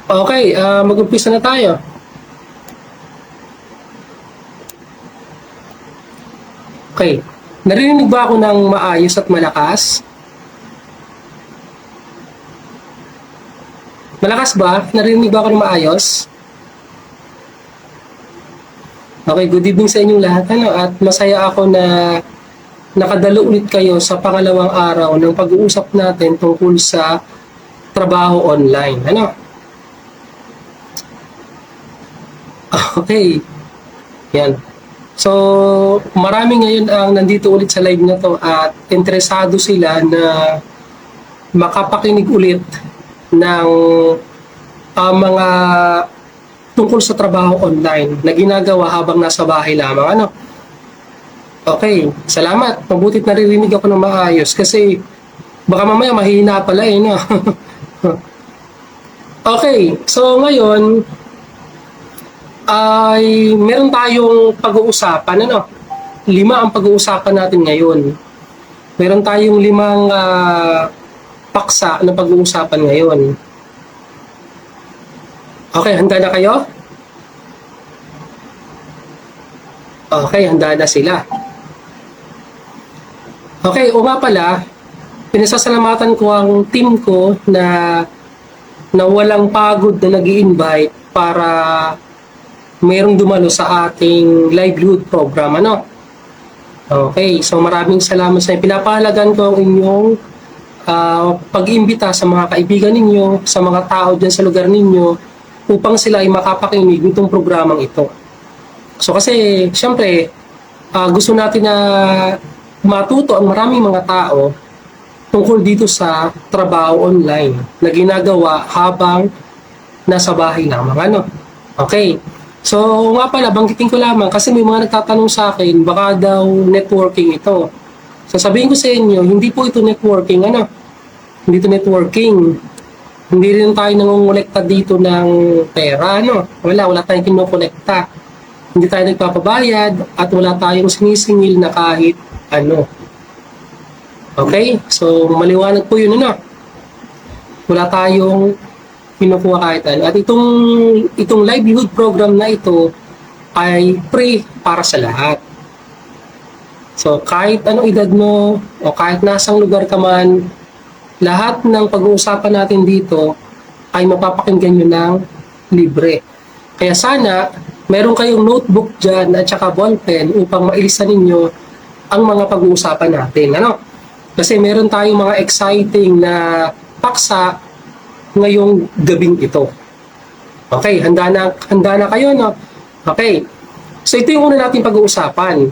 Okay, mag-umpisa na tayo. Okay. Narinig ba ako ng maayos at malakas? Malakas ba? Narinig ba ako ng maayos? Okay, good evening sa inyong lahat. At masaya ako na nakadalo ulit kayo sa pangalawang araw ng pag-uusap natin tungkol sa trabaho online. Okay. Yan. So, marami ngayon ang nandito ulit sa live na to at interesado sila na makapakinig ulit ng mga tungkol sa trabaho online na ginagawa habang nasa bahay lamang. Okay, salamat. Mabutit naririnig ako ng maayos kasi baka mamaya mahina pala no? Okay, so ngayon ay meron tayong pag-uusapan. 5 ang pag-uusapan natin ngayon. Meron tayong 5 paksa na pag-uusapan ngayon. Okay, handa na kayo? Okay, handa na sila. Okay, o nga pala, pinasasalamatan ko ang team ko na walang pagod na nag-i-invite para mayroong dumalo sa ating livelihood program. Okay, so maraming salamat sa inyo. Pinapahalagan ko ang inyong pag-iimbita sa mga kaibigan ninyo, sa mga tao dyan sa lugar ninyo upang sila ay makapakinig nitong programang ito. So kasi, syempre, gusto natin na matuto ang maraming mga tao tungkol dito sa trabaho online na ginagawa habang nasa bahay lamang. Okay. So, nga pala, banggitin ko lamang kasi may mga nagtatanong sa akin, baka daw networking ito. Sasabihin ko sa inyo, hindi po ito networking, Hindi ito networking. Hindi rin tayo nangongolekta dito ng pera, Wala tayong kinongolekta. Hindi tayo nagpapabayad at wala tayong sinisingil na kahit ano. Okay? So, maliwanag po yun, Wala tayong kinukuha kahit ano. At itong livelihood program na ito ay free para sa lahat. So, kahit anong edad mo o kahit nasang lugar ka man, lahat ng pag-uusapan natin dito ay mapapakinggan nyo ng libre. Kaya sana, meron kayong notebook dyan at saka ballpen upang mailisan ninyo ang mga pag-uusapan natin. Kasi meron tayong mga exciting na paksa ngayong gabing ito. Okay, handa na kayo, Okay. So ito yung una natin pag-uusapan.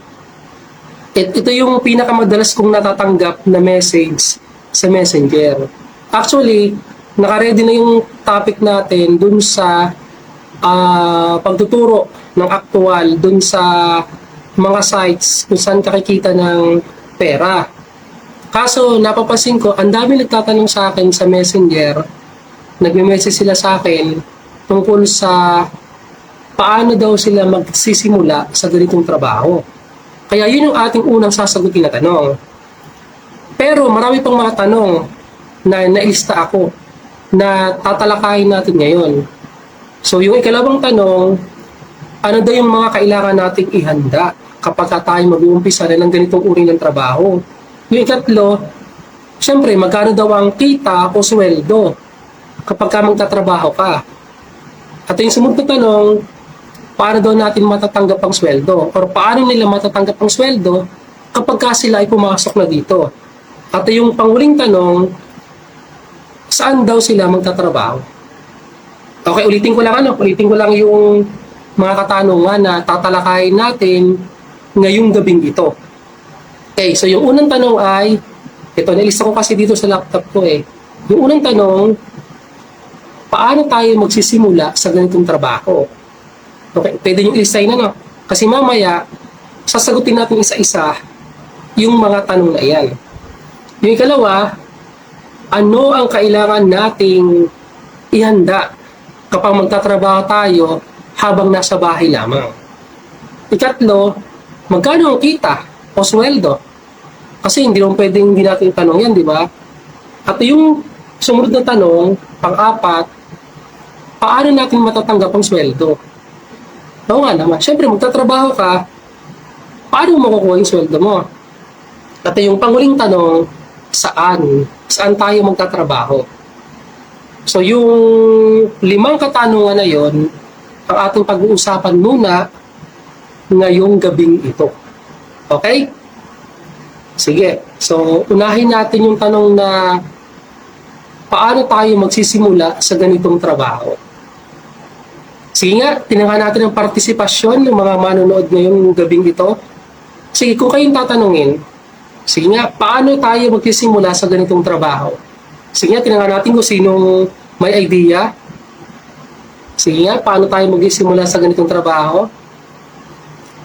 Ito yung pinakamadalas kong natatanggap na message sa Messenger. Actually, naka-ready na yung topic natin dun sa pagtuturo ng aktual dun sa mga sites kung saan kakikita ng pera. Kaso, napapansin ko, ang dami nagtatanong sa akin sa Messenger, nagme-message sila sa akin tungkol sa paano daw sila magsisimula sa ganitong trabaho. Kaya yun yung ating unang sasagutin na tanong. Pero marami pang mga tanong na nailista ako na tatalakayin natin ngayon. So yung ikalawang tanong, ano daw yung mga kailangan nating ihanda kapag tayo mag-uumpisa na ng ganitong uri ng trabaho? Yung ikatlo, syempre magkano daw ang kita o sweldo kapag ka magtatrabaho ka? At yung sumunod na tanong, paano daw natin matatanggap ang sweldo? Or paano nila matatanggap ang sweldo kapag ka sila ay pumasok na dito? At yung panghuling tanong, saan daw sila magtatrabaho? Okay, ulitin ko lang yung mga katanungan na tatalakayin natin ngayong gabing ito. Okay, so yung unang tanong ay, ito, nilista ko kasi dito sa laptop ko Yung unang tanong, paano tayo magsisimula sa ganitong trabaho? Okay, pwede nyo i-sign Kasi mamaya, sasagutin natin isa-isa yung mga tanong na yan. Yung ikalawa, ano ang kailangan nating ihanda kapag magtatrabaho tayo habang nasa bahay lamang? Ikatlo, magkano ang kita o sweldo? Kasi hindi naman pwedeng hindi natin tanong yan, di ba? At yung sumunod na tanong, pang-apat, paano natin matatanggap ang sweldo? Oo nga naman. Siyempre, magtatrabaho ka, paano mo makukuha yung sweldo mo? At yung panguling tanong, saan? Saan tayo magtatrabaho? So, yung 5 katanungan na yon ang ating pag-uusapan muna ngayong gabing ito. Okay? Sige. So, unahin natin yung tanong na paano tayo magsisimula sa ganitong trabaho? Sige nga, tinangan natin ang partisipasyon ng mga manonood ngayong gabing ito. Sige, kung kayong tatanungin, sige nga, paano tayo magsisimula sa ganitong trabaho? Sige nga, tinangan natin kung sinong may idea. Sige nga, paano tayo magsisimula sa ganitong trabaho?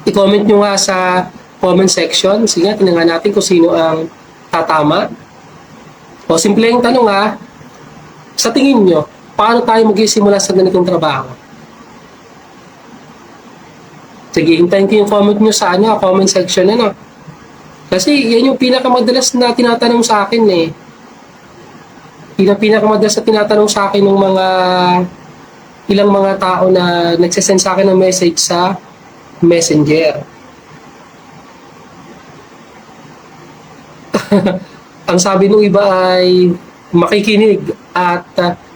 I-comment nyo nga sa comment section. Sige nga, tinangan natin kung sino ang tatama. O, simpleng tanong nga, sa tingin nyo, paano tayo magsisimula sa ganitong trabaho? Sige, hintayin ko yung comment nyo sa comment section ano. Kasi yan yung pinakamadalas na tinatanong sa akin eh. Pinakamadalas na tinatanong sa akin ng ilang mga tao na nagsasend sa akin ng message sa Messenger. Ang sabi ng iba ay makikinig at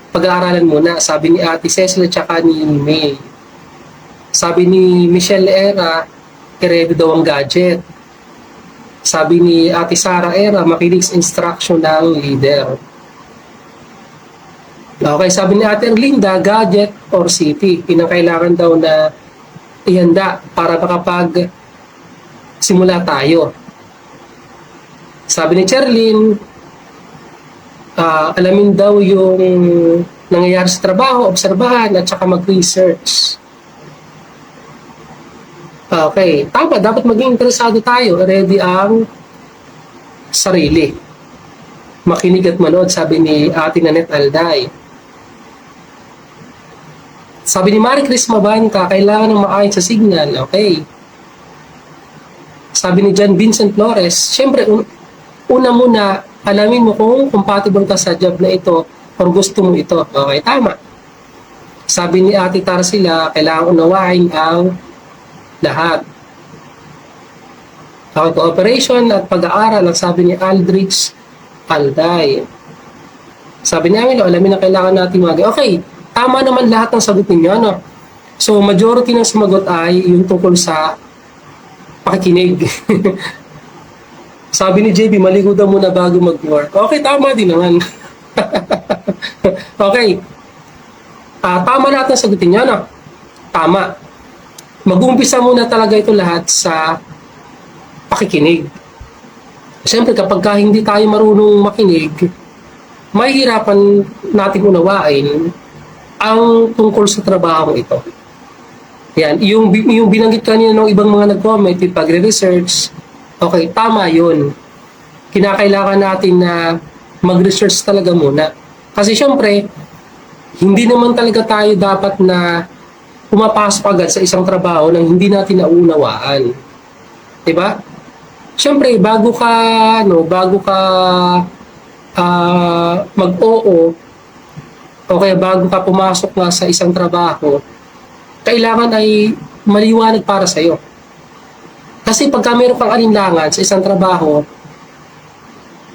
pag-aaralan muna. Sabi ni Ate Cecil at saka ni May. Sabi ni Michelle Era, i-ready daw ang gadget. Sabi ni Ate Sara Era, makinig sa instruction ng leader. Okay, sabi ni Ate Erlinda, gadget or city. Pinakailangan daw na ihanda para makapag simula tayo. Sabi ni Cherlyn, alamin daw yung nangyayari sa trabaho, obserbahan at saka mag-research. Okay, tama. Dapat maging interesado tayo. Ready ang sarili. Makinig at manood, sabi ni Ate Nanette Alday. Sabi ni Marie Chris Mabanta, kailangan ng maayos sa signal. Okay. Sabi ni John Vincent Flores, syempre, una muna, alamin mo kung compatible ka sa job na ito or gusto mo ito. Okay, tama. Sabi ni Ate Tarsila, kailangan unawain ang lahat. Okay, cooperation at pag-aaral ang sabi ni Aldrich Alday. Sabi ni Amilo, alamin na kailangan natin okay, tama naman lahat ng sagot ninyo, no? So, majority ng sumagot ay yung tungkol sa pakikinig. Sabi ni JB, maligo daw muna bago mag-work. Okay, tama din naman. Okay. Tama lahat ng sagutin nyo, no? Tama. Mag-uumpisa muna talaga ito lahat sa pakikinig. Siyempre, kapag hindi tayo marunong makinig, mahihirapan natin unawain ang tungkol sa trabaho ito. Yan. Yung binanggit kanina ng ibang mga nag-comment, yung pagre-research, okay, tama yun. Kinakailangan natin na mag-research talaga muna. Kasi siyempre, hindi naman talaga tayo dapat na pumapasok agad sa isang trabaho nang hindi natin naunawaan. 'Di ba? Siyempre, bago ka mag-oo o kaya bago ka pumasok nga sa isang trabaho, kailangan ay maliwanag para sa iyo. Kasi pagka meron kang alinlangan sa isang trabaho,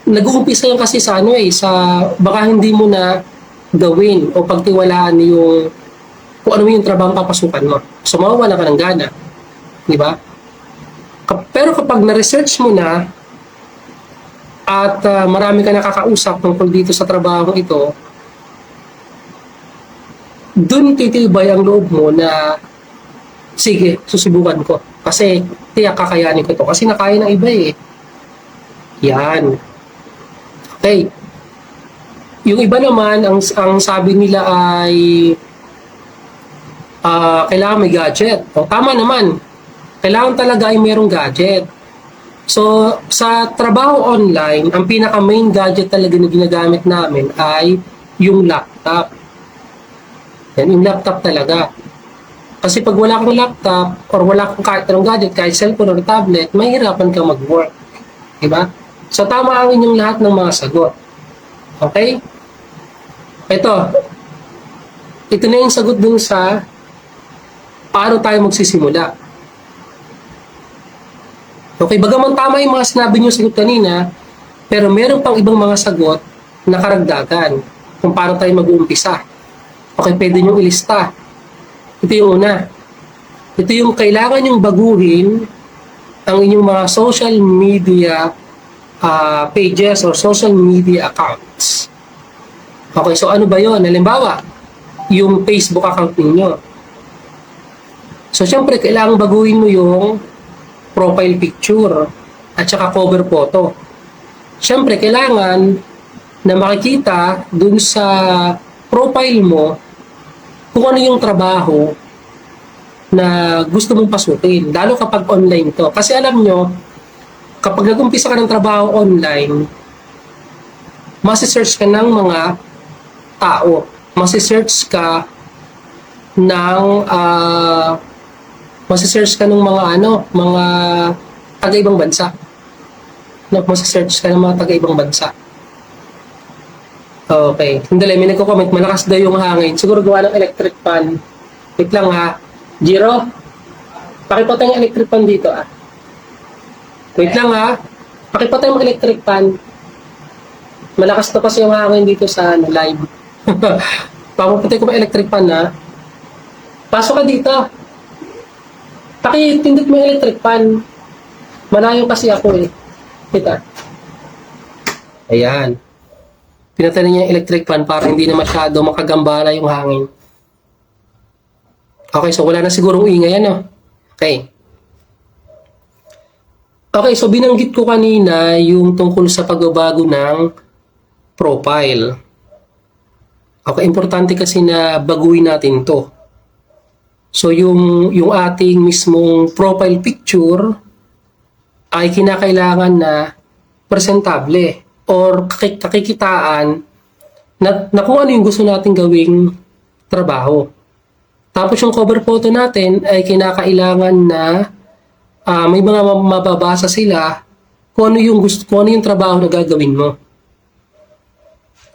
nag-uumpisa yan kasi sa baka hindi mo na gawin o pagtiwalaan yung kung ano yung trabaho papasukan mo. So, mawawala ka ng gana. Di ba? Pero kapag na-research mo na at marami ka nakakausap tungkol dito sa trabaho ito, dun titibay ang loob mo na sige, susubukan ko. Kasi tiyak kakayanin ko ito. Kasi nakaya ng iba eh. Yan. Okay. Yung iba naman, ang sabi nila ay kailangan may gadget. O, tama naman. Kailangan talaga ay mayroong gadget. So, sa trabaho online, ang pinaka-main gadget talaga na ginagamit namin ay yung laptop. Yan, yung laptop talaga. Kasi pag wala kang laptop or wala kang kahit anong gadget, kahit cellphone or tablet, mahirapan kang mag-work. Diba? So, tama ang inyong lahat ng mga sagot. Okay? Ito. ito na yung sagot dun sa paano tayo magsisimula. Okay, bagaman tama yung mga sinabi niyo sagot kanina, pero meron pang ibang mga sagot na karagdagan kung paano tayo mag-uumpisa. Okay, pwede nyo ilista. Ito yung una. Ito yung kailangan nyong baguhin ang inyong mga social media pages or social media accounts. Okay, so ano ba yun? Halimbawa, yung Facebook account ninyo. So, syempre, kailangan baguhin mo yung profile picture at saka cover photo. Syempre, kailangan na makikita dun sa profile mo kung ano yung trabaho na gusto mong pasukin, lalo kapag online to. Kasi alam nyo, kapag nag-umpisa ka ng trabaho online, masi-search ka ng mga tao. Masi-search ka ng mga taga-ibang bansa. Masi-search ka ng mga taga-ibang bansa. Okay. Sandali, may nagko-comment, malakas daw yung hangin. Siguro gawa ng electric fan. Wait lang ha. Jiro, pakipatay yung electric fan dito ah. Wait lang ha. Pakipatay yung electric fan. Malakas to kasi yung hangin dito sa live. Pakipatay ko yung electric fan ha. Pasok ka dito. Pakitindot mo yung electric fan. Malayo kasi ako eh. Kita. Ayan. Pinatay niya yung electric fan para hindi na masyado makagambala yung hangin. Okay, so wala na sigurong ingay, ano? Okay. Okay, so binanggit ko kanina yung tungkol sa pagbabago ng profile. Okay, importante kasi na baguhin natin to. So yung ating mismong profile picture ay kinakailangan na presentable or kakikitaan na kung ano yung gusto natin gawing trabaho. Tapos yung cover photo natin ay kinakailangan na may mga mababasa sila kung ano yung trabaho na gagawin mo.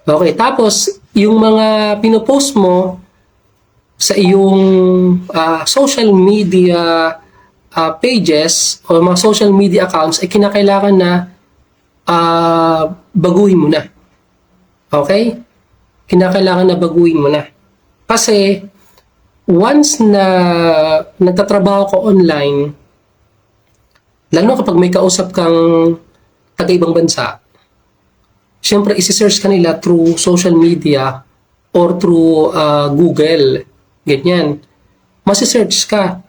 Okay, tapos yung mga pinopost mo sa iyong social media pages o mga social media accounts ay kinakailangan na baguhin mo na. Okay? Kinakailangan na baguhin mo na. Kasi, once na nagtatrabaho ko online, lalo kapag may kausap kang taga-ibang bansa, syempre, isi-search ka nila through social media or through Google. Ganyan. Masi-search ka.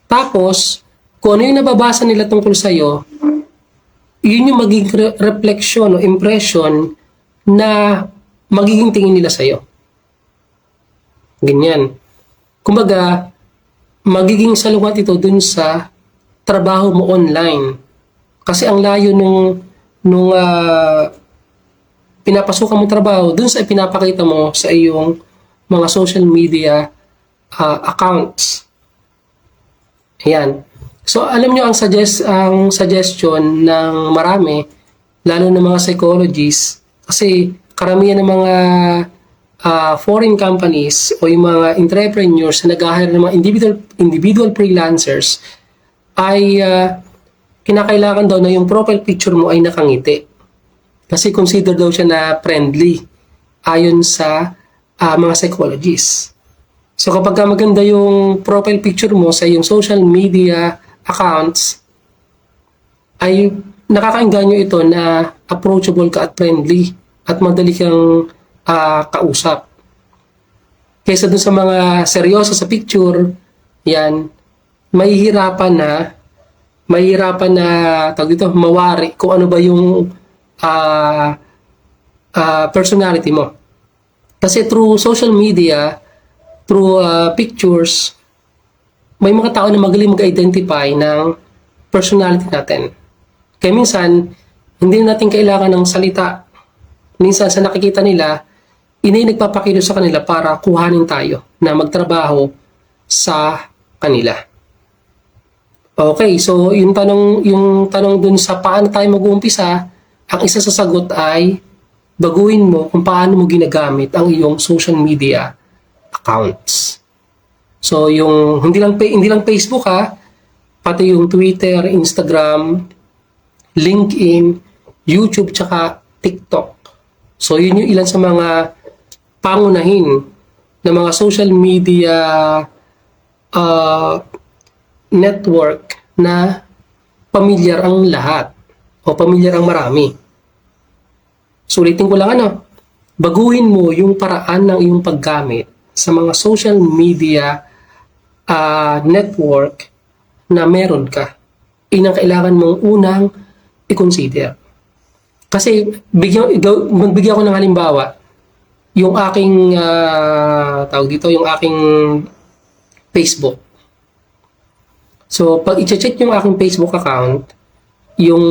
Tapos, kung ano yung nababasa nila tungkol sa'yo, yun yung magiging reflection o impression na magiging tingin nila sa'yo. Ganyan. Kumbaga, magiging salungat ito dun sa trabaho mo online. Kasi ang layo nung pinapasukan mo trabaho, dun sa pinapakita mo sa iyong mga social media accounts. Ayan. So, alam nyo, ang suggestion ng marami, lalo ng mga psychologists, kasi karamihan ng mga foreign companies o yung mga entrepreneurs na nag-hire ng mga individual freelancers ay kinakailangan daw na yung profile picture mo ay nakangiti. Kasi consider daw siya na friendly ayon sa mga psychologists. So kapag maganda yung profile picture mo sa yung social media accounts, ay nakakaengganyo ito na approachable ka at friendly at madali kang kausap. Kaysa dun sa mga seryoso sa picture, yan, mahihirapan na tawag dito, mawari kung ano ba yung personality mo. Kasi through social media, through pictures, may mga tao na magaling mag-identify ng personality natin. Kaya minsan, hindi natin kailangan ng salita. Minsan sa nakikita nila, nagpapakilo sa kanila para kuhanin tayo na magtrabaho sa kanila. Okay, so yung tanong dun sa paano tayo mag-uumpisa, ang isa sa sagot ay baguhin mo kung paano mo ginagamit ang iyong social media accounts. So yung hindi lang Facebook pati yung Twitter, Instagram, LinkedIn, YouTube, tsaka TikTok. So yun yung ilan sa mga pangunahin na mga social media network na pamilyar ang lahat o pamilyar ang marami. Sulitin ko lang baguhin mo yung paraan ng iyong paggamit sa mga social media network na meron ka. Inang kailangan mong unang i-consider. Kasi magbigyan ko ng halimbawa, yung aking yung aking Facebook. So, pag i-check yung aking Facebook account, yung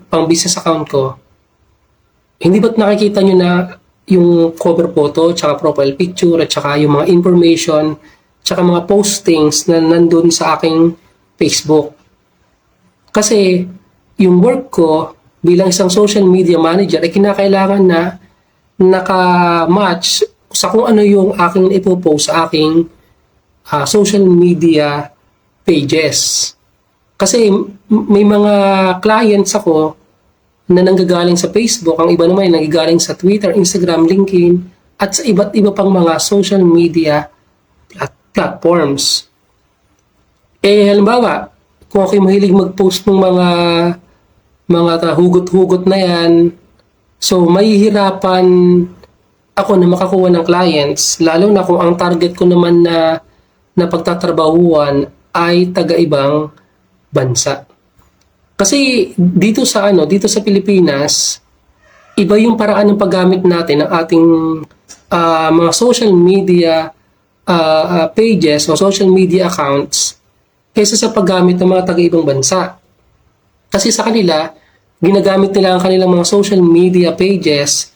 pang-business account ko, hindi ba't nakikita nyo na yung cover photo, tsaka profile picture, at tsaka yung mga information, tsaka mga postings na nandun sa aking Facebook. Kasi, yung work ko bilang isang social media manager ay kinakailangan na naka-match sa kung ano yung aking ipopost sa aking social media pages. Kasi may mga clients ako na nanggagaling sa Facebook, ang iba naman ay nanggagaling sa Twitter, Instagram, LinkedIn, at sa iba't iba pang mga social media platforms. Halimbawa, kung ako'y mahilig mag-post ng mga hugot-hugot na yan, so mahihirapan ako na makakuha ng clients, lalo na kung ang target ko naman na pagtatrabahuan ay taga-ibang bansa. Kasi dito sa Pilipinas, iba yung paraan ng paggamit natin ng ating mga social media pages o social media accounts kaysa sa paggamit ng mga taga-ibang bansa. Kasi sa kanila, ginagamit nila ang kanilang mga social media pages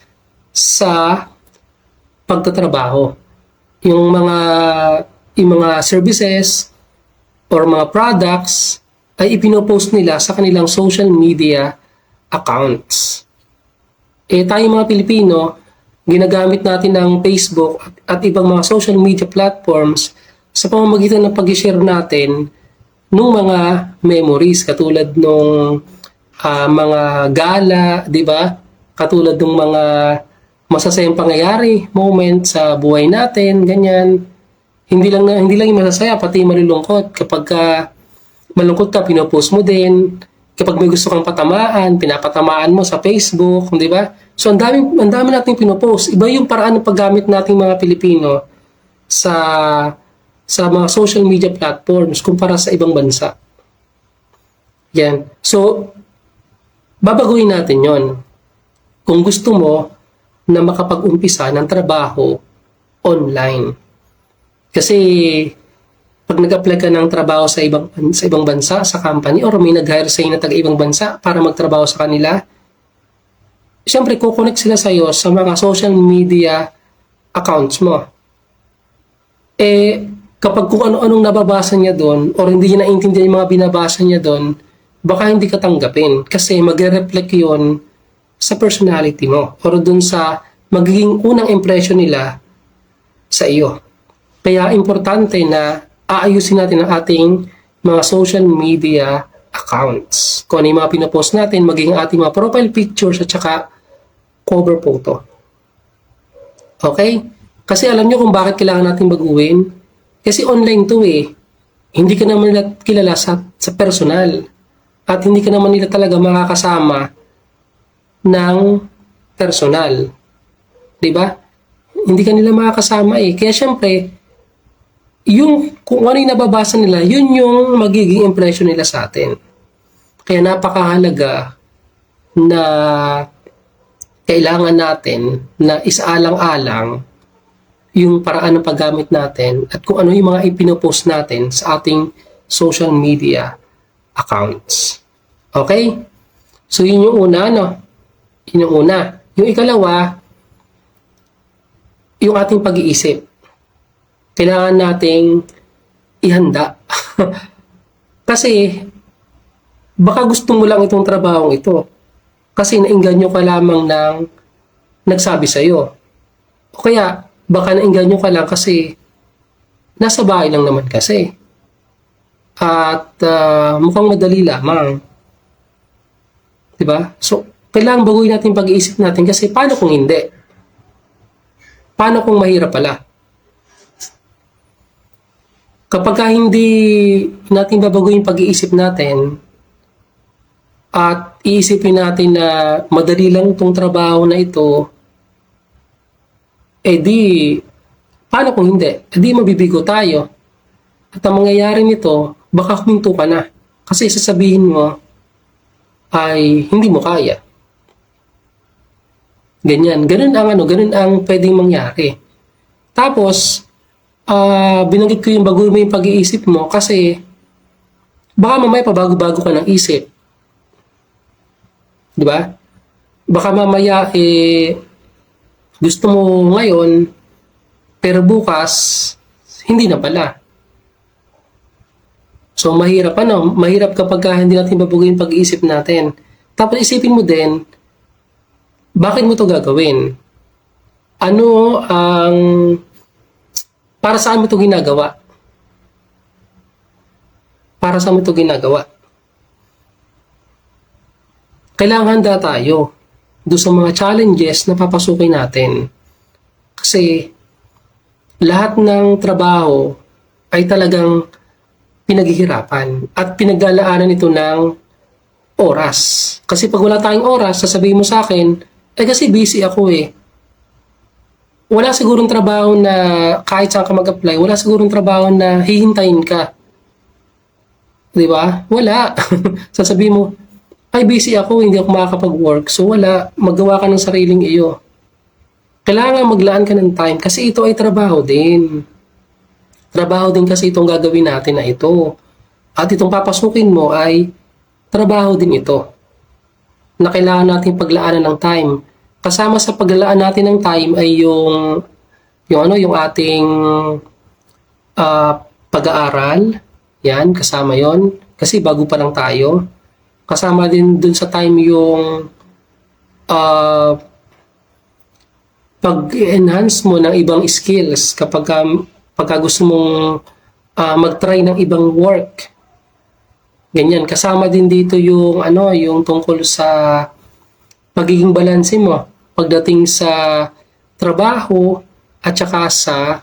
sa pagtatrabaho. Yung mga services or mga products ay ipinopost nila sa kanilang social media accounts. Tayong mga Pilipino, ginagamit natin ang Facebook at ibang mga social media platforms sa pamamagitan ng pag-share natin ng mga memories katulad nung mga gala, di ba? Katulad ng mga masasayang pangyayari, moment sa buhay natin, ganyan. Hindi lang yung masasaya, pati malulungkot. Kapag malungkot ka, pinopost mo din. Kapag may gusto kang patamaan, pinapatamaan mo sa Facebook, di ba? So ang dami nating pinopost. Iba yung paraan ng paggamit nating mga Pilipino sa mga social media platforms kumpara sa ibang bansa. Yan. So, babaguhin natin yon. Kung gusto mo na makapag-umpisa ng trabaho online. Kasi, pag nag-apply ka ng trabaho sa ibang bansa, sa company, or may nag-hire sa'yo na taga-ibang bansa para magtrabaho sa kanila, siyempre, kukonect sila sa'yo sa mga social media accounts mo. Kapag kung ano-anong nababasa niya doon or hindi niya naintindihan yung mga binabasa niya doon, baka hindi ka tanggapin kasi magre-reflect yun sa personality mo or doon sa magiging unang impression nila sa iyo. Kaya importante na aayusin natin ang ating mga social media accounts. Kung ano yung mga pinopost natin, maging ating mga profile pictures at saka cover photo. Okay? Kasi alam nyo kung bakit kailangan natin baguhin? Kasi online to Hindi ka naman nila kilala sa personal. At hindi ka naman nila talaga makakasama ng personal. Diba? Hindi ka nila makakasama Kaya syempre, kung ano yung nababasa nila, yun yung magiging impression nila sa atin. Kaya napakahalaga na kailangan natin na isaalang-alang yung paraan ng paggamit natin at kung ano yung mga ipinopost natin sa ating social media accounts. Okay? So, yun yung una, Yun yung una. Yung ikalawa, yung ating pag-iisip. Kailangan nating ihanda. Kasi, baka gusto mo lang itong trabahong ito. Kasi nainganyo ka lamang ng nagsabi sa'yo. O kaya, baka naengganyo ka lang kasi nasa bahay lang naman kasi. At mukhang madali lamang. Diba? So, kailangan baguhin natin yung pag-iisip natin kasi paano kung hindi? Paano kung mahirap pala? Kapag hindi natin babaguhin yung pag-iisip natin at iisipin natin na madali lang itong trabaho na ito, paano kung hindi? Mabibigo tayo. At ang mangyayari nito, baka huminto ka na. Kasi sasabihin mo ay hindi mo kaya. Ganyan. Ganun ang pwedeng mangyari. Tapos, binanggit ko yung bago mo yung pag-iisip mo kasi baka mamaya pabago-bago ka ng isip. Di ba? Baka mamaya gusto mo ngayon pero bukas hindi na pala. So mahirap kapag hindi natin babaguhin yung pag-iisip natin. Tapos isipin mo din, bakit mo to gagawin? Ano ang para saan mo to ginagawa? Para saan mo to ginagawa? Kailangan handa tayo doon sa mga challenges na papasukin natin. Kasi lahat ng trabaho ay talagang pinaghihirapan at pinaglalaanan ito ng oras. Kasi pag wala tayong oras, sasabihin mo sa akin, kasi busy ako eh. Wala sigurong trabaho na kahit saan ka mag-apply, wala sigurong trabaho na hihintayin ka. Di ba? Wala. Sasabihin mo, busy ako, hindi ako makakapag-work. So wala, magawa ka ng sariling iyo. Kailangan maglaan ka ng time kasi ito ay trabaho din. Trabaho din kasi itong gagawin natin na ito. At itong papasukin mo ay trabaho din ito. Na kailangan natin paglaanan ng time. Kasama sa paglalaan natin ng time ay yung ating pag-aaral. Yan, kasama yon. Kasi bago pa lang tayo. Kasama din dun sa time yung pag-enhance mo ng ibang skills pagka gusto mong mag-try ng ibang work. Ganyan. Kasama din dito yung tungkol sa pagiging balanse mo pagdating sa trabaho at saka sa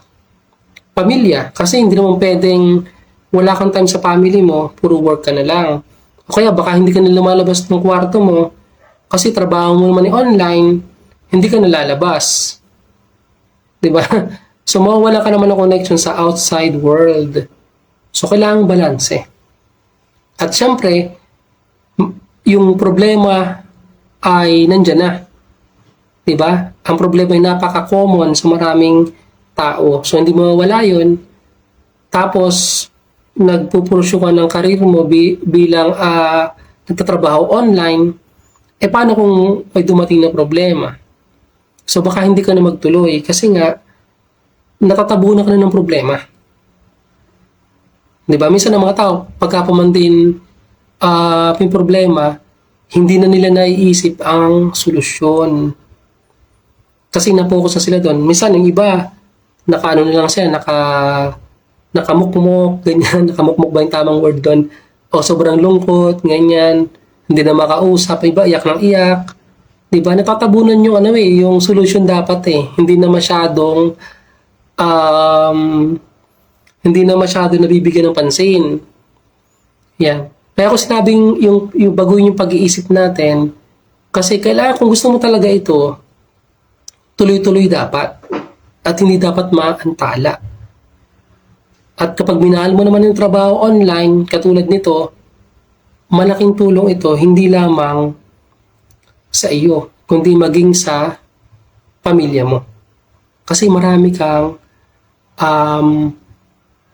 pamilya. Kasi hindi naman pwedeng wala kang time sa family mo, puro work ka na lang. O kaya baka hindi ka na lumalabas ng kwarto mo kasi trabaho mo naman online, hindi ka nalalabas. Diba? So mawawala ka naman ng connection sa outside world. So kailangan balance. At syempre, yung problema ay nandyan na. Diba? Ang problema ay napaka-common sa maraming tao. So hindi mawawala yun. Tapos, nagpupursyo ka ng karir mo bilang nagtatrabaho online, paano kung may dumating na problema? So baka hindi ka na magtuloy kasi nga natatabunan ka na ng problema. Diba? Minsan ang mga tao, pagka pumandin yung problema, hindi na nila naiisip ang solusyon. Kasi na-focus na sila doon. Minsan yung iba, nakaano na lang sila, nakamukmok, ganyan, nakamukmok ba yung tamang word doon? O sobrang lungkot, ganyan, hindi na makausap, iba iyak ng iyak. Diba? Natatabunan yung solution dapat Hindi na masyadong nabibigyan ng pansin. Yan. Kaya ako sinabing yung baguhin yung pag-iisip natin kasi kailangan kung gusto mo talaga ito, tuloy-tuloy dapat at hindi dapat maantala. At kapag minahal mo naman yung trabaho online, katulad nito, malaking tulong ito, hindi lamang sa iyo, kundi maging sa pamilya mo. Kasi marami kang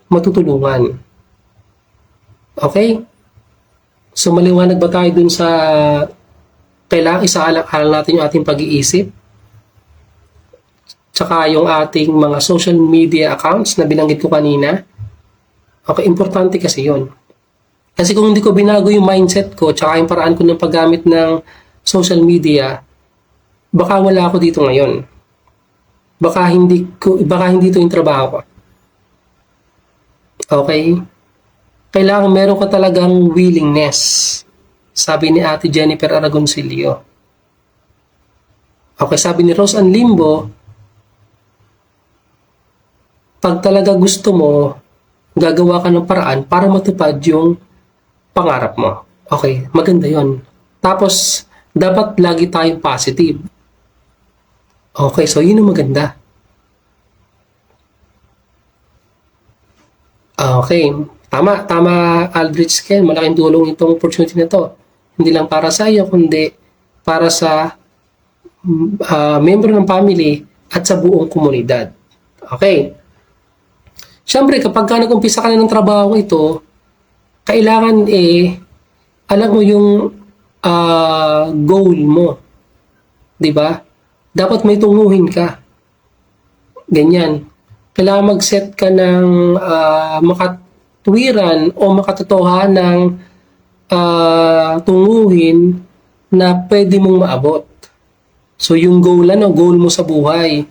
matutulungan. Okay? So maliwanag ba tayo dun sa kailangan isaalang-alang natin yung ating pag-iisip? Tsaka yung ating mga social media accounts na binanggit ko kanina. Okay, importante kasi yon. Kasi kung hindi ko binago yung mindset ko tsaka yung paraan ko ng paggamit ng social media, baka wala ako dito ngayon. baka hindi ito yung trabaho ko. Okay? Kailangan meron ka talagang willingness. Sabi ni Ate Jennifer Aragoncillo. Okay, sabi ni Rose Ann Limbo, pag talaga gusto mo, gagawa ka ng paraan para matupad yung pangarap mo. Okay, maganda yon. Tapos, dapat lagi tayong positive. Okay, so yun ang maganda. Okay, tama Aldrich Ken, malaking tulong itong opportunity na to. Hindi lang para sa iyo, kundi para sa member ng family at sa buong komunidad. Okay. Siyempre, kapag ka nag-umpisa ka na ng trabaho ito, kailangan alam mo yung goal mo. 'Di ba? Dapat may tunguhin ka. Ganyan. Kailangan mag-set ka ng makatwiran o makatotohanang tunguhin na pwede mong maabot. So, yung goal mo sa buhay.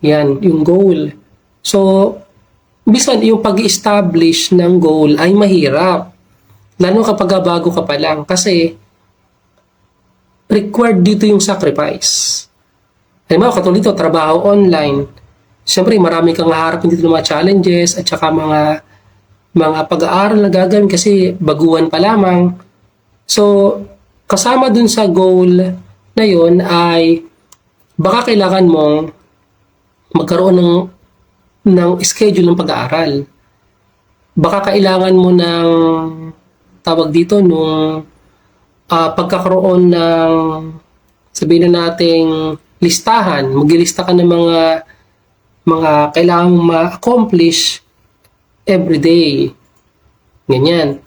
Yan, yung goal. So, bisan yung pag-establish ng goal ay mahirap. Lalo kapag bago ka pa lang. Kasi, required dito yung sacrifice. Halimbawa, katulad dito, trabaho online. Siyempre, marami kang haharapin dito ng mga challenges at saka mga pag-aaral na gagawin kasi baguhan pa lamang. So, kasama dun sa goal na yun ay baka kailangan mong magkaroon ng schedule ng pag-aaral. Baka kailangan mo ng tawag dito nung pagkakaroon ng sabihin na nating listahan. Maglilista ka ng mga kailangan ma-accomplish every day. Ganyan.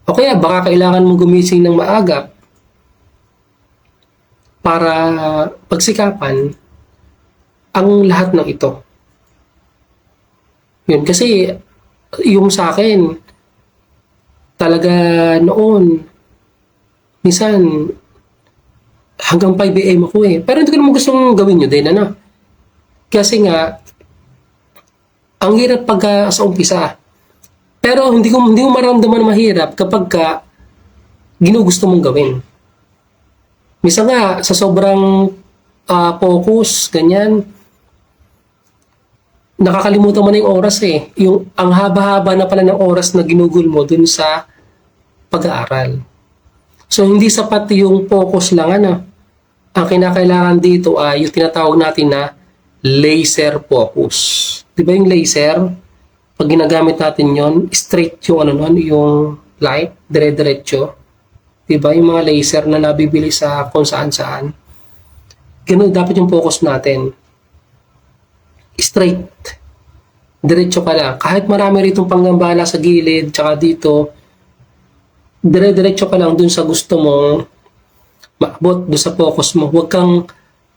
O kaya baka kailangan mong gumising ng maaga para pagsikapan ang lahat ng ito. Yun, kasi yung sa akin, talaga noon, minsan, hanggang 5 AM ako Pero hindi ko naman gustong gawin nyo din, ano? Kasi nga, ang hirap pagka sa umpisa. Pero hindi mo maramdaman na mahirap kapag ka ginugusto mong gawin. Minsan nga, sa sobrang focus, ganyan, nakakalimutan mo na yung oras ang haba-haba na pala ng oras na ginugol mo dun sa pag-aaral. So, hindi sapat yung focus lang, ano. Ang kinakailangan dito ay yung tinatawag natin na laser focus. Di ba yung laser? Pag ginagamit natin yon, straight yung yung light, dire-diretso. Di ba yung mga laser na nabibili sa kung saan-saan? Ganun dapat yung focus natin. Straight. Diretso ka lang. Kahit marami ritong panggambala sa gilid, tsaka dito, dire-diretso ka lang dun sa gusto mong maabot, dun sa focus mo. Huwag kang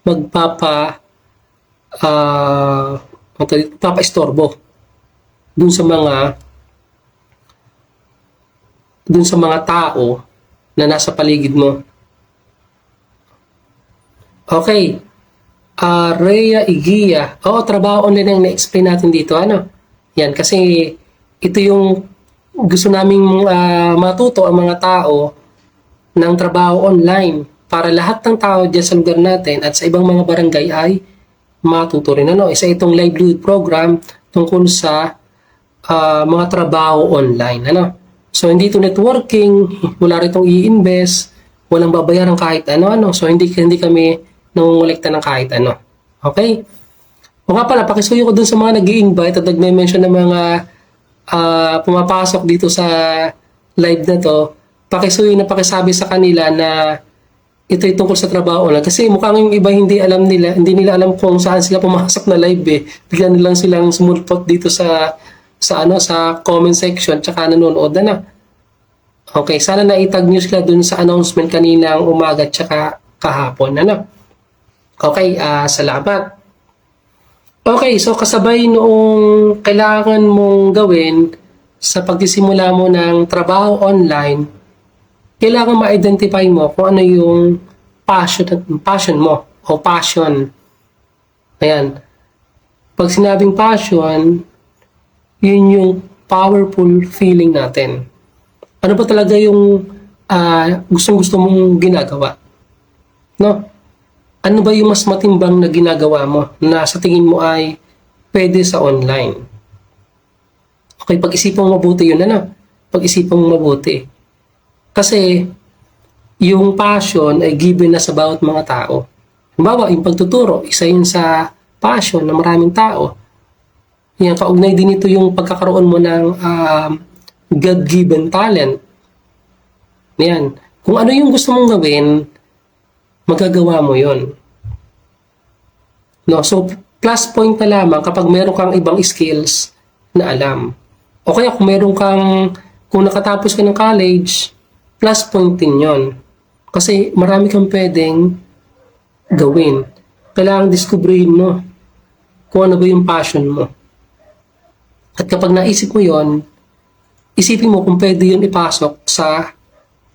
magpapa-istorbo dun sa mga tao na nasa paligid mo. Okay. Rhea Igia. Trabaho online ang na-explain natin dito. Yan, kasi ito yung gusto naming matuto ang mga tao ng trabaho online para lahat ng tao dyan sa lugar natin at sa ibang mga barangay ay matuto rin. Isa itong livelihood program tungkol sa mga trabaho online. So, hindi ito networking, wala rin itong i-invest, walang babayaran kahit ano. So, hindi kami nangungulekta ng kahit ano. Okay? O nga pala, pakisuyo ko dun sa mga nag-i-invite at nag-mention ng mga pumapasok dito sa live na to. Pakisuyo na pakisabi sa kanila na ito ay tungkol sa trabaho online. Kasi mukhang yung iba hindi nila alam kung saan sila pumasok na live Bigla nilang silang sumulpot dito sa comment section tsaka nanonood na. Okay, sana naitag nyo sila dun sa announcement kaninang umaga tsaka kahapon. Okay, salamat. Okay, so kasabay noong kailangan mong gawin sa pagsisimula mo ng trabaho online, kailangan ma-identify mo kung ano yung passion mo o passion. Ayan. Pag sinabing passion, yun yung powerful feeling natin. Ano ba talaga yung gustong-gusto mong ginagawa? No? Ano ba yung mas matimbang na ginagawa mo na sa tingin mo ay pwede sa online? Okay, pag-isipan mo mabuti yun, ano? Pag-isipan mo mabuti. Kasi, yung passion ay given na sa bawat mga tao. Halimbawa, yung pagtuturo, isa yun sa passion ng maraming tao. Yan, kaugnay din ito yung pagkakaroon mo ng God-given talent. Yan. Kung ano yung gusto mong gawin, magagawa mo yun. No? So, plus point na lamang kapag meron kang ibang skills na alam. O kaya kung nakatapos ka ng college, plus point din yun. Kasi marami kang pwedeng gawin. Kailangan diskubrihin mo kung ano ba yung passion mo. At kapag naisip mo yon, isipin mo kung pwede yun ipasok sa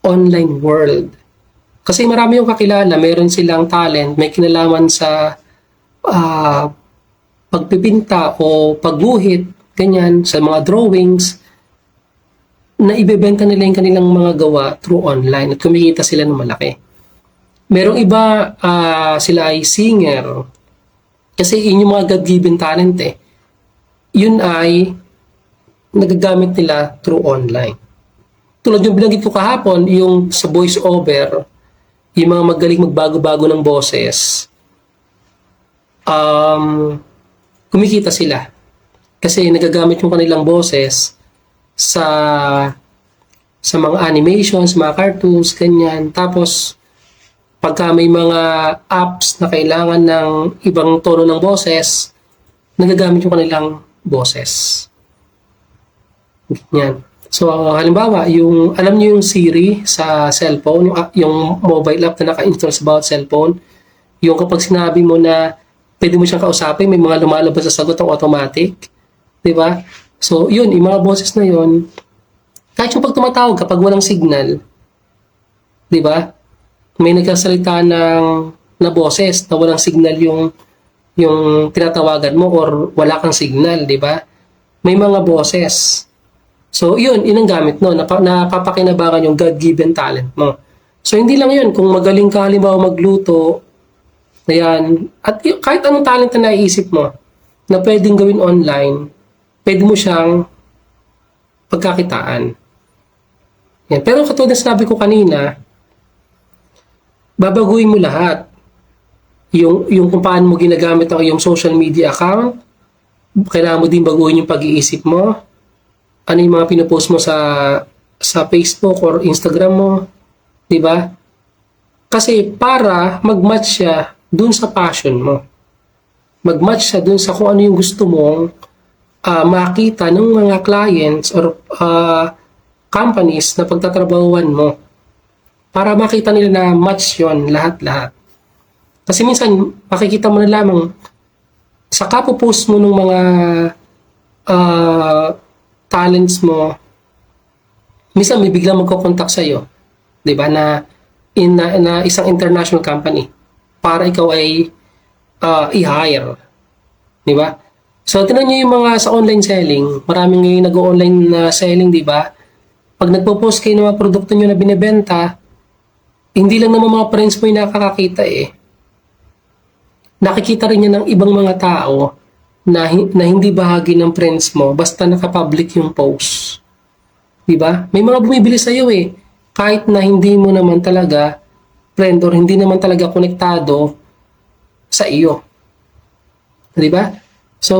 online world. Kasi marami yung kakilala, meron silang talent, may kinalaman sa pagpipinta o pagguhit, ganyan, sa mga drawings, na ibebenta nila yung kanilang mga gawa through online at kumikita sila ng malaki. Merong iba, sila ay singer, kasi yun yung mga God-given talent eh. Yun ay nagagamit nila through online. Tulad yung binanggit ko kahapon, yung sa voice over, yung mga magaling magbago-bago ng boses, kumikita sila. Kasi nagagamit yung kanilang boses sa mga animations, mga cartoons, ganyan. Tapos, pagka may mga apps na kailangan ng ibang tono ng boses, nagagamit yung kanilang boses. Yan. So, halimbawa, alam niyo yung Siri sa cellphone, yung mobile app na naka-install sa bawat cellphone, yung kapag sinabi mo na pwede mo siyang kausapin, may mga lumalabas sa sagot ng automatic. Diba? So, yun, yung mga boses na yun, kahit yung pag tumatawag kapag walang signal, diba? May nagsasalita na boses na walang signal yung tinatawagan mo or wala kang signal, di ba? May mga boses. So, yun ang gamit no, napapakinabangan yung God-given talent mo. So, hindi lang yun, kung magaling ka halimbawa magluto, ayan, at kahit anong talent na naiisip mo na pwedeng gawin online, pwede mo siyang pagkakitaan. Yan. Pero katulad na sinabi ko kanina, babaguhin mo lahat. Yung kung paano mo ginagamit ang iyong social media account, kailangan mo din baguhin yung pag-iisip mo. Ano yung mga pinopost mo sa Facebook or Instagram mo, di ba? Kasi para mag-match siya dun sa passion mo. Mag-match siya dun sa kung ano yung gusto mong makita ng mga clients or companies na pagtatrabahuan mo. Para makita nila na match yon lahat-lahat. Kasi minsan, makikita mo na lamang sa kapopost mo ng mga talents mo, minsan may biglang magkocontact sa'yo, di ba, na isang international company para ikaw ay i-hire. Di ba? So, tinan nyo yung mga sa online selling, maraming ngayon nag-online na selling, di ba? Pag nagpo-post kayo ng mga produkto nyo na binibenta, hindi lang naman mga friends mo yung nakakakita eh. Nakikita rin yan ng ibang mga tao na hindi bahagi ng friends mo basta nakapublic yung post. Diba? May mga bumibili sa'yo eh. Kahit na hindi mo naman talaga friend or hindi naman talaga konektado sa iyo. Diba? So,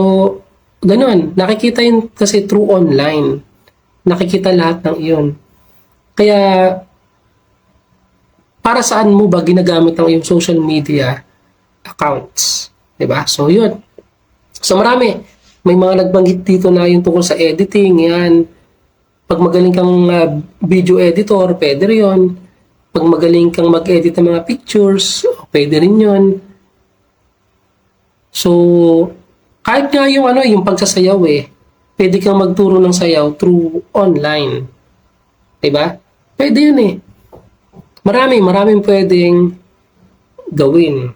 ganun. Nakikita yun kasi through online. Nakikita lahat ng iyon. Kaya, para saan mo ba ginagamit ang iyong social media accounts? Diba? So, yun. So, marami. May mga nagbanggit dito na yung tungkol sa editing, yan. Pag magaling kang video editor, pwede rin yun. Pag magaling kang mag-edit ng mga pictures, pwede rin yun. So, kahit nga yung pagsasayaw eh, pwede kang magturo ng sayaw through online. Diba? Pwede yun eh. Maraming pwedeng gawin.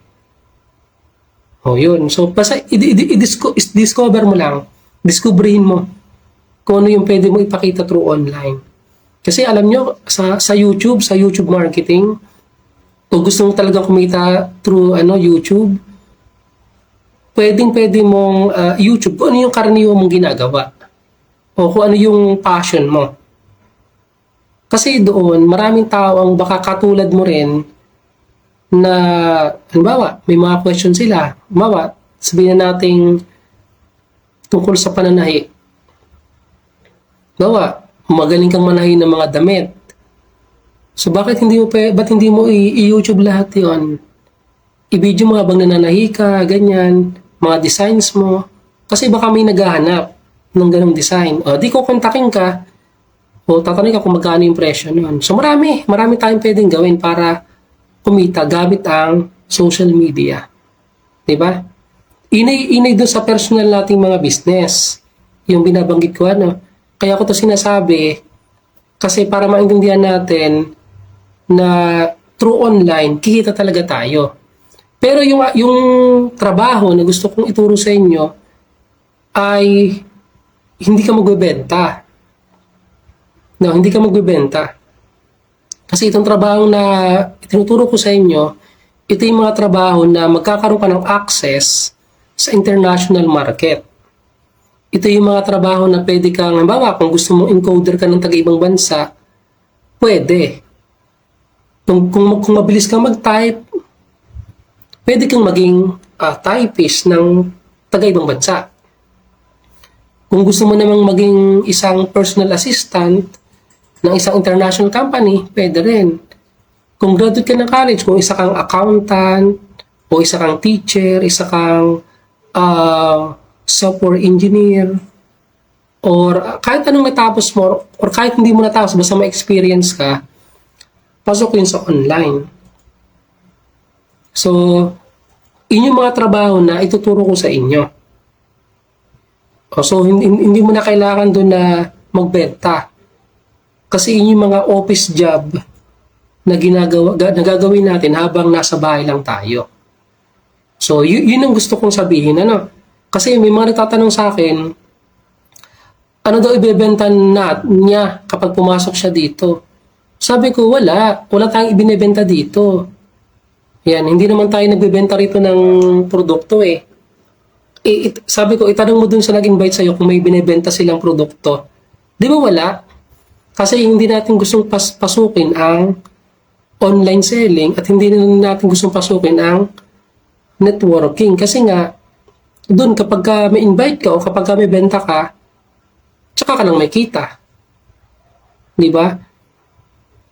O yun. So, basta i-discover mo lang. Discoverin mo kung ano yung pwede mo ipakita through online. Kasi alam nyo, sa YouTube marketing, kung gusto mo talagang kumita through YouTube, pwede mong YouTube, kung ano yung karaniwan mong ginagawa. O kung ano yung passion mo. Kasi doon, maraming tao ang baka katulad mo rin na, halimbawa, may mga question sila. Halimbawa, sabihin na natin tungkol sa pananahi. Halimbawa, magaling kang manahi ng mga damit. So, ba't hindi mo i-YouTube lahat yon? I-video mo habang nananahi ka, ganyan, mga designs mo. Kasi baka may naghahanap ng ganong design. O, di ko kontakin ka, o tatanungin ka kung magkano yung presyo nun. So marami tayong pwedeng gawin para kumita gamit ang social media. Diba? Inay doon sa personal nating mga business. Yung binabanggit ko Kaya ko to sinasabi kasi para maintindihan natin na through online, kikita talaga tayo. Pero yung trabaho na gusto kong ituro sa inyo ay hindi ka magbebenta. No, hindi ka magbebenta. Kasi itong trabaho na tinuturo ko sa inyo, ito yung mga trabaho na magkakaroon ka ng access sa international market. Ito yung mga trabaho na pwede kang, halimbawa, kung gusto mong encoder ka ng taga-ibang bansa, pwede. Kung mabilis kang mag-type, pwede kang maging typist ng taga-ibang bansa. Kung gusto mo namang maging isang personal assistant ng isang international company, pwede rin. Kung graduate ka ng college, kung isa kang accountant, o isa kang teacher, isa kang software engineer, or kahit anong natapos mo, or kahit hindi mo natapos, basta ma-experience ka, pasok yun sa online. So, yun yung mga trabaho na ituturo ko sa inyo. So, hindi mo na kailangan doon na magbenta. Kasi yun yung mga office job na gagawin natin habang nasa bahay lang tayo. So, yun ang gusto kong sabihin. Kasi may mga nagtatanong sa akin, ano daw ibebenta niya kapag pumasok siya dito? Sabi ko, wala tayong ibinebenta dito. Yan, hindi naman tayo nagbebenta rito ng produkto sabi ko, itanong mo dun sa nag-invite sa'yo kung may binebenta silang produkto. Di ba wala? Kasi hindi natin gustong pasukin ang online selling at hindi natin gustong pasukin ang networking. Kasi nga, doon kapag ka may invite ka o kapag ka may benta ka, tsaka ka lang may kita. Di ba?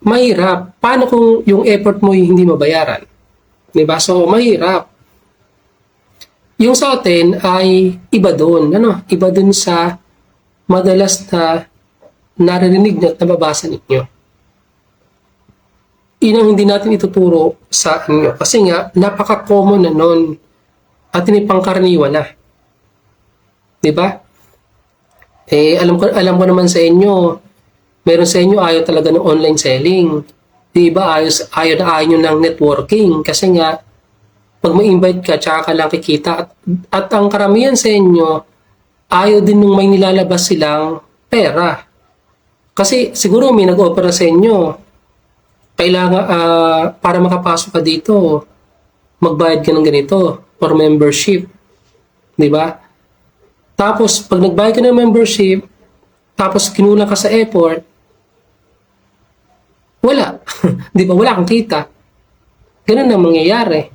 Mahirap. Paano kung yung effort mo hindi mabayaran? Di ba? So, mahirap. Yung sa atin ay iba doon. Iba doon sa madalas na naririnig at nababasa ninyo. Inang hindi natin ituturo sa inyo. Kasi nga, napaka-common na nun. At inipangkaraniwan na. Diba? Alam ko naman sa inyo, meron sa inyo ayaw talaga ng online selling. Diba? Ayaw na ayaw nyo ng networking. Kasi nga, pag may-invite ka, tsaka ka lang kikita. At ang karamihan sa inyo, ayaw din nung may nilalabas silang pera. Kasi siguro may nag-offer sa inyo, kailangan para makapasok ka dito, magbayad ka ng ganito for membership. Di ba? Tapos, pag nagbayad ka ng membership, tapos kinulang ka sa effort, wala. Di ba? Wala kang kita. Ganun ang mangyayari.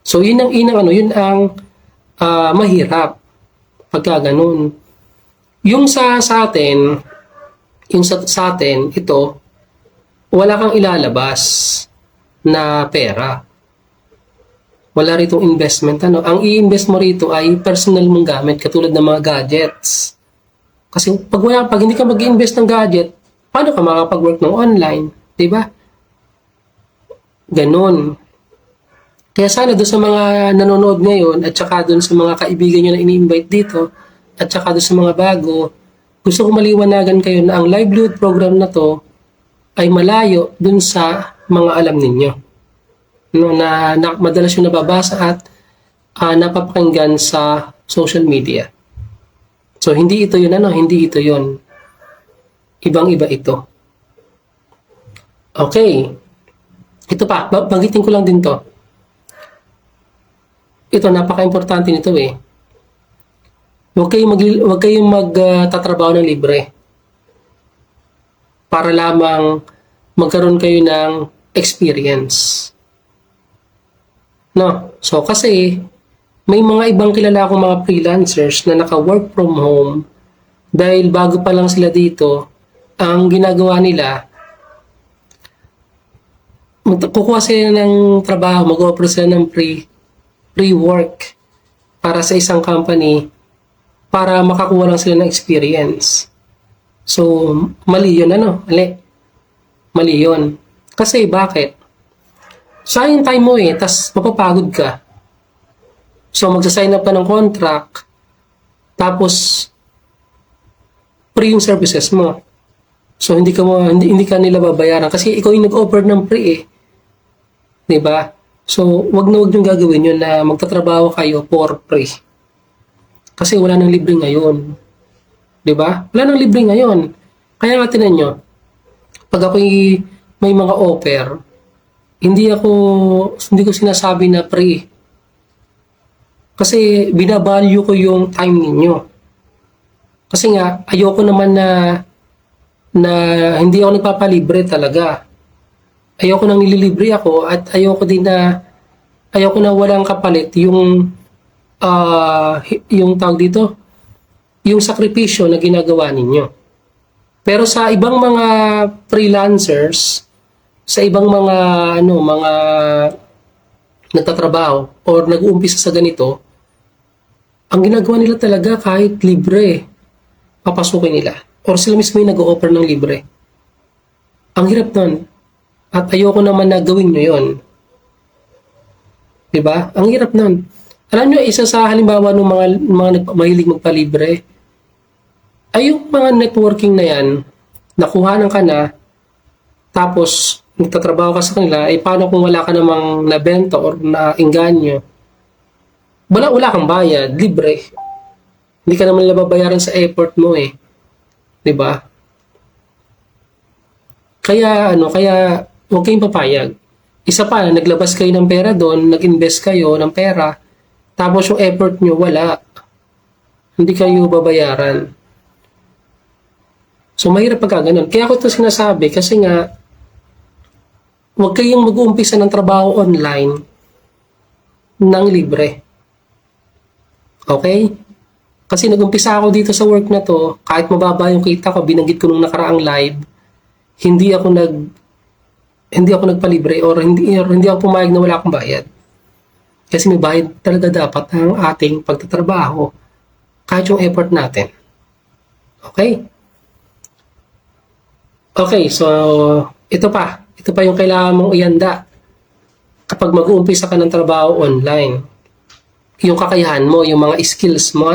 So, yun ang mahirap pagka ganun. Yung sa atin, ito, wala kang ilalabas na pera. Wala ritong investment. Ang i-invest mo rito ay personal mong gamit, katulad ng mga gadgets. Kasi pag hindi ka mag-invest ng gadget, paano ka makapag-work ng online? Diba? Ganon. Kaya sana doon sa mga nanonood ngayon at saka doon sa mga kaibigan nyo na ini-invite dito at saka doon sa mga bago, gusto ko maliwanagan kayo na ang livelihood program na to ay malayo doon sa mga alam ninyo. Na madalas yung nababasa at napapakinggan sa social media. So, hindi ito yun, hindi ito yun. Ibang-iba ito. Okay. Ito pa, banggitin ko lang din to. Ito, napaka-importante nito eh. Huwag kayong magtatrabaho ng libre. Para lamang magkaroon kayo ng experience. No? So, kasi, may mga ibang kilala akong mga freelancers na naka-work from home dahil bago pa lang sila dito, ang ginagawa nila, kukuha sila ng trabaho, mag-offer sila ng free work para sa isang company para makakuha lang sila ng experience. So, mali yun, Mali yun. Kasi, bakit? Sayang time mo tas mapapagod ka. So, magsasign up ka ng contract, tapos, free yung services mo. So, hindi ka nila babayaran kasi ikaw yung nag-offer ng free eh. Diba? So, wag na wag yung gagawin yun na magtatrabaho kayo for free. Kasi wala nang libre ngayon. Diba? Wala nang libre ngayon. Kaya nga tinan nyo, pag ako'y may mga offer, hindi ko sinasabi na free. Kasi binavalue ko yung time ninyo. Kasi nga, ayoko naman na hindi ako nagpapalibre talaga. Ayoko nang nililibre ako at ayoko na walang kapalit yung tawag dito, yung sakripisyo na ginagawa ninyo. Pero sa ibang mga freelancers, sa ibang mga nagtatrabaho or nag-uumpisa sa ganito, ang ginagawa nila talaga kahit libre, papasukin nila. Or sila mismo yung nag-o-offer ng libre. Ang hirap nun. At ayoko naman na gawin nyo yun. Diba? Ang hirap nun. Alam nyo, isa sa halimbawa ng mga mahilig magpalibre, ay yung mga networking na yan, nakuhanan ka na, tapos nagtatrabaho ka sa kanila, ay paano kung wala ka namang nabenta or nainganyo? Wala kang bayad, libre. Hindi ka naman nababayaran sa effort mo eh. 'Di ba? Kaya huwag kayong papayag. Isa pa, naglabas kayo ng pera doon, nag-invest kayo ng pera, tapos yung effort nyo wala. Hindi kayo babayaran. So mahirap pagka ganun. Kaya ako ito sinasabi kasi nga huwag kayong mag-uumpisa ng trabaho online ng libre. Okay? Kasi nag-umpisa ako dito sa work na to, kahit mababa yung kita ko, binanggit ko nung nakaraang live, hindi ako nagpalibre or hindi ako pumayag na wala akong bayad. Kasi may bayad talaga dapat ang ating pagtatrabaho kahit yung effort natin. Okay? Okay, so ito pa yung kailangan mong ihanda kapag mag-uumpisa ka ng trabaho online. Yung kakayahan mo, yung mga skills mo,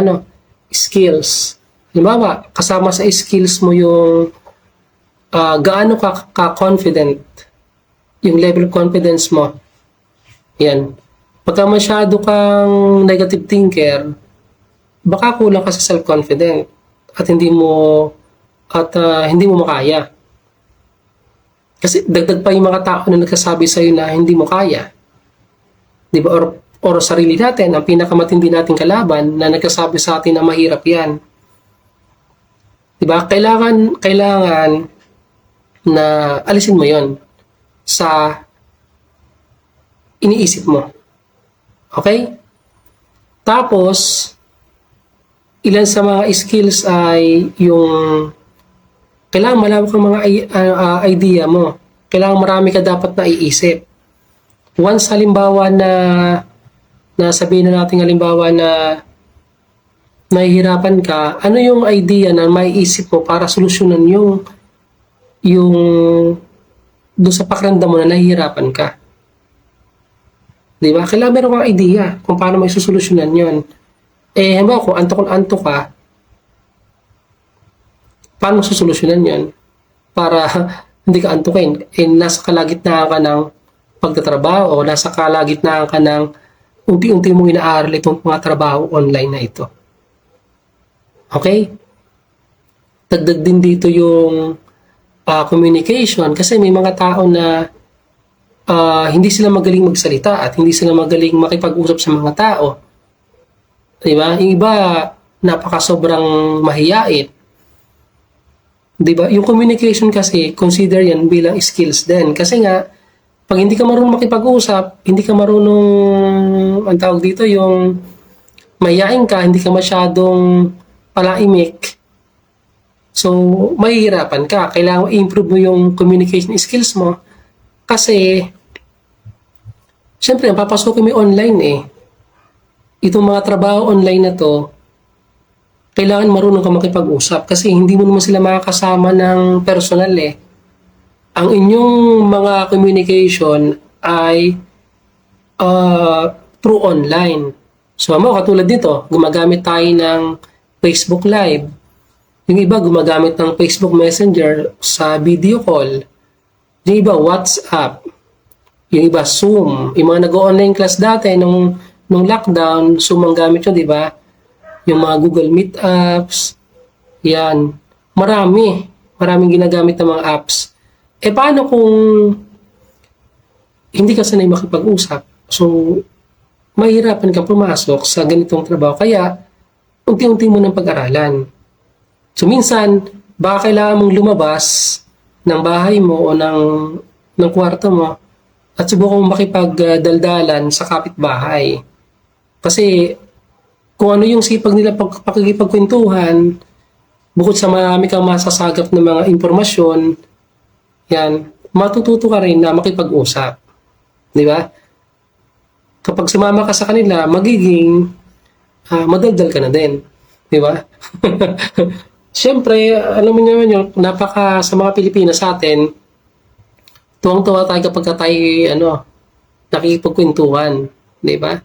skills. Halimbawa, kasama sa skills mo yung gaano ka confident, yung level of confidence mo. Yan. Pagka masyado kang negative thinker, baka kulang ka sa self-confident at hindi mo makaya. Kasi dagdag pa yung mga tao na nagsasabi sa'yo na hindi mo kaya. Di ba? Or sarili natin, ang pinakamatindi nating kalaban na nagsasabi sa atin na mahirap yan. Diba? Kailangan na alisin mo yon sa iniisip mo. Okay? Tapos, ilan sa mga skills ay yung kailangan malawak ang mga idea mo. Kailangan marami ka dapat na iisip. Once halimbawa na sabihin na natin halimbawa na nahihirapan ka, ano yung idea na maiisip mo para solusyonan yung doon sa pakiramdam mo na nahihirapan ka? Di ba? Kailangan meron kang idea kung paano may susolusyonan yun. Halimbawa kung antok ka, paano susolusyonan yun? Para hindi ka antukin. Nasa kalagitnaan ka ng pagtatrabaho o nasa kalagitnaan ka ng unti-unti mong inaaral itong mga trabaho online na ito. Okay? Dagdag din dito yung communication kasi may mga tao na hindi sila magaling magsalita at hindi sila magaling makipag-usap sa mga tao. Diba? Yung iba, napaka-sobrang mahiyain. Diba? Yung communication kasi, consider yan bilang skills din. Kasi nga, pag hindi ka marunong makipag-usap, hindi ka marunong, ang tawag dito, yung mahiyain ka, hindi ka masyadong palaimik, so, mahihirapan ka. Kailangan i-improve mo yung communication skills mo. Kasi, syempre, papasukin mo online eh. Itong mga trabaho online na to, kailangan marunong ka makipag-usap kasi hindi mo naman sila makakasama ng personal eh. Ang inyong mga communication ay through online. So, katulad dito, gumagamit tayo ng Facebook Live. Yung iba gumagamit ng Facebook Messenger sa video call. Yung iba WhatsApp. Yung iba Zoom. Yung mga nag-online class dati nung lockdown, Zoom ang gamit yun, di ba? Yung mga Google Meet apps. Yan. Maraming ginagamit ng mga apps. Eh paano kung hindi ka sanay makipag-usap? So, mahirapan ka pumasok sa ganitong trabaho. Kaya, unti-unti mo ng pag-aralan. So minsan, baka kailangan mong lumabas ng bahay mo o ng kwarto mo at subukan mong makipagdaldalan sa kapitbahay. Kasi kung ano yung sipag nila pakikipagkwentuhan, bukod sa marami kang masasagap ng mga impormasyon, yan, matututo ka rin na makipag-usap. Di ba? Kapag sumama ka sa kanila, magiging madaldal ka na din. Di ba? Siyempre, alam mo naman yun, sa mga Pilipinas sa atin, tuwang-tuwa tayo kapag tayo, nakikipagkwentuhan. Di ba?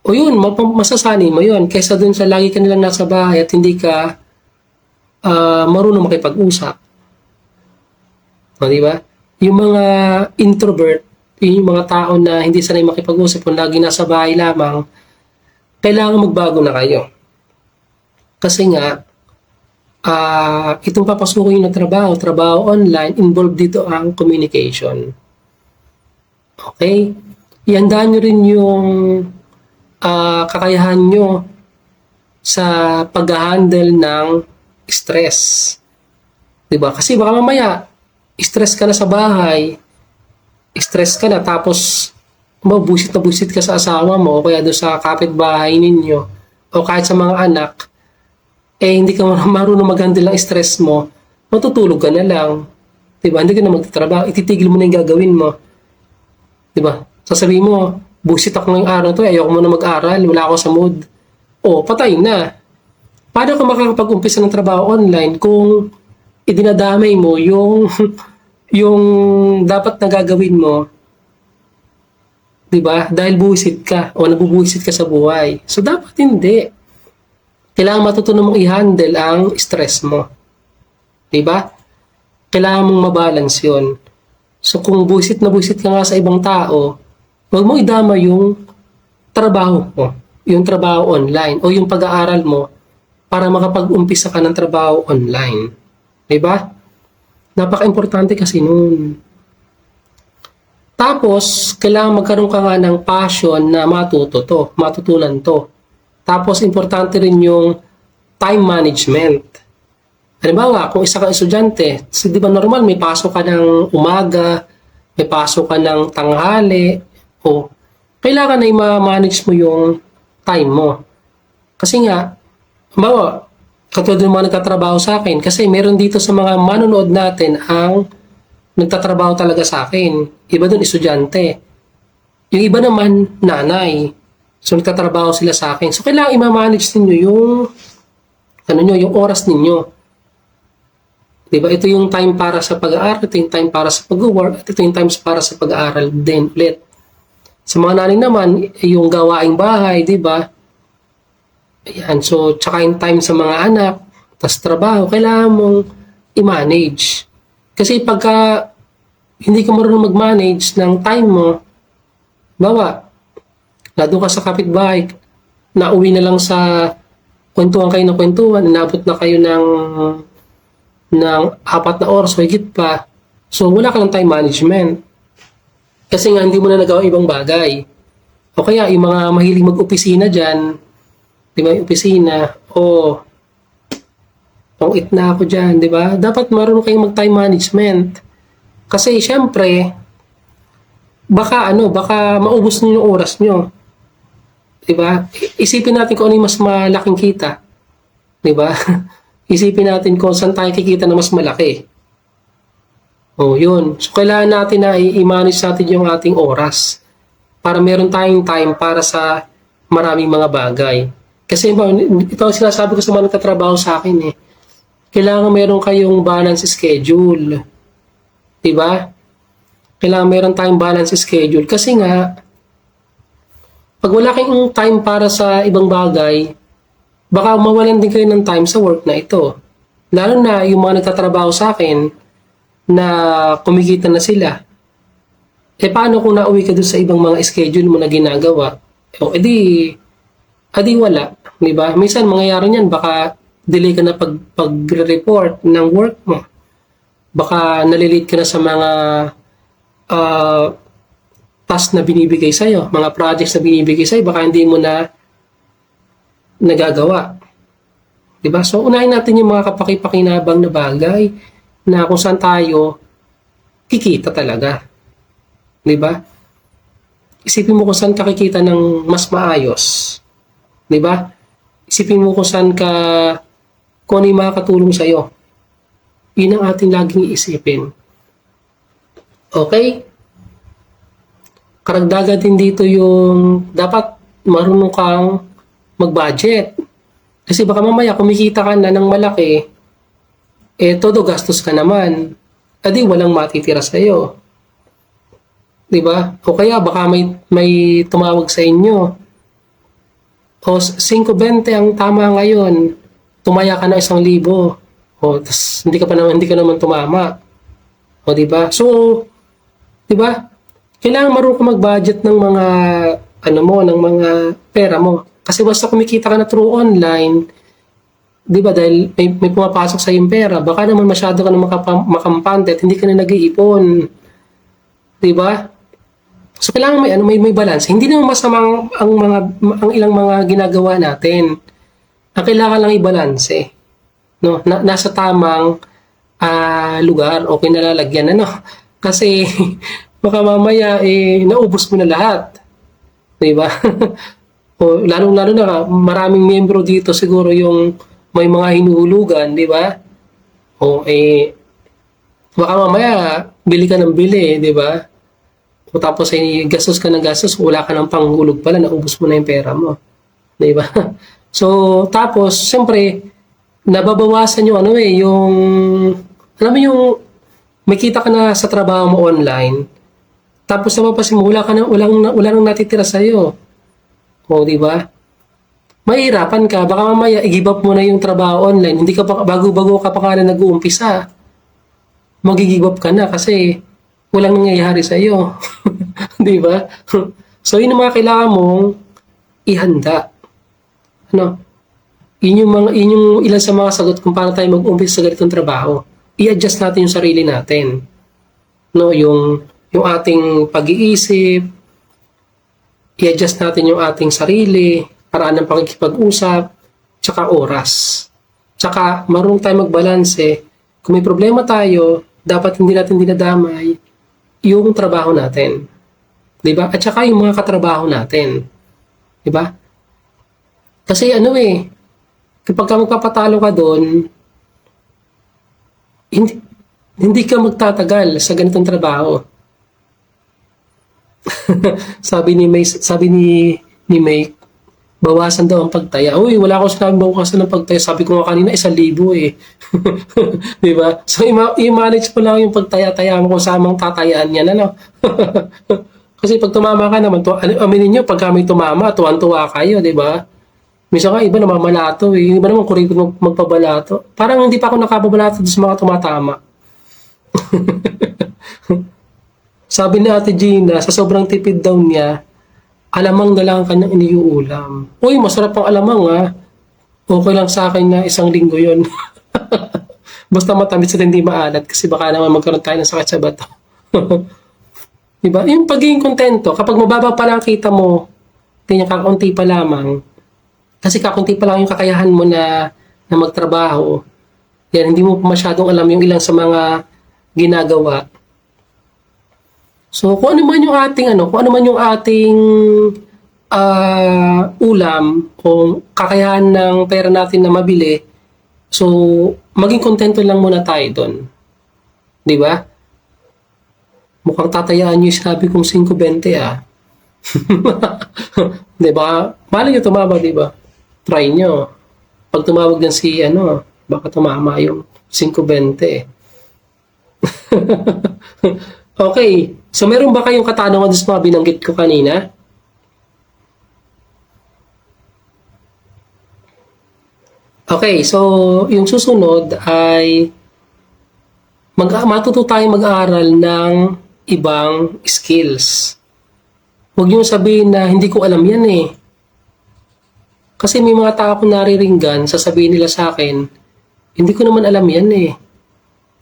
O yun, masasanay mo yun. Kaysa dun sa lagi ka nilang nasa bahay at hindi ka marunong makipag-usap. O, di ba? Yung mga introvert, yung mga tao na hindi sanay makipag-usap, kung lagi nasa bahay lamang, kailangan magbago na kayo. Kasi nga, itong papasukin na trabaho online, involved dito ang communication. Okay? Ihandaan nyo rin yung kakayahan nyo sa pag-handle ng stress. Diba? Kasi baka mamaya, stress ka na sa bahay, stress ka na, tapos busit na busit ka sa asawa mo, o kaya doon sa kapitbahay ninyo, o kahit sa mga anak, hindi ka marunong mag-handle ng stress mo, matutulog ka na lang. Diba? Hindi ka na magtatrabaho, ititigil mo na yung gagawin mo. Diba? Sasabihin mo, busit ako ngayong araw to, ayoko mo na mag-aral, wala ako sa mood. Patay na. Paano ka makakapag-umpisa ng trabaho online kung idinadamay mo yung dapat na gagawin mo, diba? Dahil buwisit ka o nabubuwisit ka sa buhay. So, dapat hindi. Kailangan matutunan mong i-handle ang stress mo. Diba? Kailangan mong mabalance yun. So, kung buwisit na buwisit ka nga sa ibang tao, huwag mo idama yung trabaho mo, yung trabaho online, o yung pag-aaral mo para makapag-umpisa ka ng trabaho online. Diba? Napaka-importante kasi nun. Tapos, kailangan magkaroon ka nga ng passion na matutunan to. Tapos, importante rin yung time management. Halimbawa, kung isa kang estudyante, di ba normal, may pasok ka ng umaga, may pasok ka ng tanghali, kailangan na i-manage mo yung time mo. Kasi nga, halimbawa, katulad ng mga nagtatrabaho sa akin, kasi meron dito sa mga manonood natin ang nagtatrabaho talaga sa akin. Iba dun, estudyante. Yung iba naman, nanay. So, nagtatrabaho sila sa akin. So, kailangan i-manage ninyo yung oras ninyo. Diba? Ito yung time para sa pag-aaral, ito yung time para sa pag-work, at ito yung time para sa pag-aaral din ulit. Sa mga nanay naman, yung gawaing bahay, diba? Ayan. So, tsaka yung time sa mga anak, tas trabaho, kailangan mong i-manage. Kasi pagka hindi ka marunong mag-manage ng time mo, bawa, Nandun ka sa kapitbahay, nauwi na lang sa kwentuhan kayo ng kwentuhan, inabot na kayo ng 4 na oras o higit pa. So, wala ka ng time management. Kasi nga, hindi mo na nagawa ibang bagay. O kaya, yung mga mahilig mag-opisina dyan, di ba, yung opisina, pang-it na ako dyan, di ba? Dapat marunong kayong mag-time management. Kasi, syempre, baka maubos niyo yung oras niyo. Di ba? Isipin natin kung ano yung mas malaking kita. Di ba? Isipin natin kung saan tayo kikita na mas malaki. Yun. So, kailangan natin na i-manage natin yung ating oras para meron tayong time para sa maraming mga bagay. Kasi ito ang sinasabi ko sa mga nagtatrabaho sa akin Kailangan meron kayong balance schedule. Diba? Kailangan meron tayong balance schedule. Kasi nga, pag wala kayong time para sa ibang bagay, baka mawalan din kayo ng time sa work na ito. Lalo na yung mga nagtatrabaho sa akin, na kumikita na sila. Paano kung nauwi ka doon sa ibang mga schedule mo na ginagawa? Edi wala. Diba? Minsan, mangyayari niyan, baka delay ka na pag-report ng work mo. Baka nalilate ka na sa mga task na binibigay sa'yo, mga projects na binibigay sa'yo, baka hindi mo na nagagawa. Diba? So, unahin natin yung mga kapakipakinabang na bagay na kung saan tayo kikita talaga. Diba? Isipin mo kung saan ka kikita ng mas maayos. Diba? Isipin mo kung saan kung ano yung makakatulong sa'yo. Yun ang ating laging iisipin. Okay? Karagdagan din dito yung dapat marunong kang mag-budget. Kasi baka mamaya kumikita ka na ng malaki, todo gastos ka naman. Adi walang matitira sa'yo. Diba? O kaya baka may tumawag sa inyo. O 5.20 ang tama ngayon. Tumaya ka na 1,000. Tas hindi ka naman tumama. O diba? So, diba? Kailangan marunong ka mag-budget ng mga ng mga pera mo. Kasi basta kumikita ka na through online, di ba, dahil may pumapasok sa yung pera, baka naman masyado ka na makampante at hindi ka na nag-iipon. Di ba? So, kailangan may balance. Hindi naman masamang ang ilang mga ginagawa natin. Ang kailangan lang i-balance No? Nasa tamang lugar o kinalalagyan. Kasi, baka mamaya, naubos mo na lahat. Di ba? O, lalo na, maraming miyembro dito siguro yung may mga hinuhulugan, di ba? O, baka mamaya, bili ka ng bili, di ba? O tapos, gastos ka ng gastos, wala ka ng panghulog pala, naubos mo na yung pera mo. Di ba? So, tapos, siyempre, nababawasan yung alam mo yung, may kita ka na sa trabaho mo online, tapos napapasin mo, wala nang natitira sa'yo. O, di ba? Mahirapan ka. Baka mamaya, i-give up mo na yung trabaho online. Hindi ka pa, bago-bago ka pa ka na nag-uumpisa. Mag-give up ka na kasi walang nangyayari sa iyo. Di ba? So, yun ang mga kailangan mong ihanda. Yun yung ilan sa mga sagot kung paano tayo mag-umpisa sa ganitong trabaho. I-adjust natin yung sarili natin. Yung ating pag-iisip, i-adjust natin yung ating sarili, paraan ng pakikipag-usap, tsaka oras. Tsaka marunong tayo magbalanse. Kung may problema tayo, dapat hindi natin dinadamay yung trabaho natin. Diba? At tsaka yung mga katrabaho natin. Diba? Kasi kapag ka magpapatalo ka doon, hindi ka magtatagal sa ganitong trabaho. sabi ni May, bawasan daw ang pagtaya. Uy, wala akong sinabing bawasan ng pagtaya. Sabi ko nga kanina, 1,000 Diba? So, i-manage mo lang yung pagtaya-taya mo kung saan mang tatayaan yan. Kasi pag tumama ka naman, aminin nyo, pag kami tumama, tuwan-tuwa kayo, diba? Minsan nga, iba namamalato. Yung iba naman, kuripot magpabalato. Parang hindi pa ako nakapabalato sa mga tumatama. Sabi ni Ate Gina, sa sobrang tipid daw niya, Alamang na lang ang kanyang iniuulam. Uy, masarap ang alamang ah. Okay lang sa akin na isang linggo yon. Basta matamis at hindi maalat kasi baka naman magkaroon tayo ng sakit sa bato. Diba? Yung pagiging kontento, kapag mababa pa lang kita mo, ganyan kakaunti pa lamang, kasi kakunti pa lang yung kakayahan mo na magtrabaho, yan, hindi mo pa masyadong alam yung ilang sa mga ginagawa. So, kung ano man yung ating, kung ano man yung ating ulam, o kakayahan ng pera natin na mabili, so, maging kontento lang muna tayo doon. Di ba? Mukhang tatayaan nyo yung sabi kong 5.20 ah. Di ba? Malay nyo tumama, di ba? Try nyo. Pag tumawag din si, baka tumama yung 5.20. Okay. So, meron ba kayong katanungan sa mga binanggit ko kanina? Okay. So, yung susunod ay matuto tayong mag-aaral ng ibang skills. Huwag niyo sabihin na hindi ko alam yan eh. Kasi may mga tao akong nariringgan, sasabihin nila sa akin, hindi ko naman alam yan eh.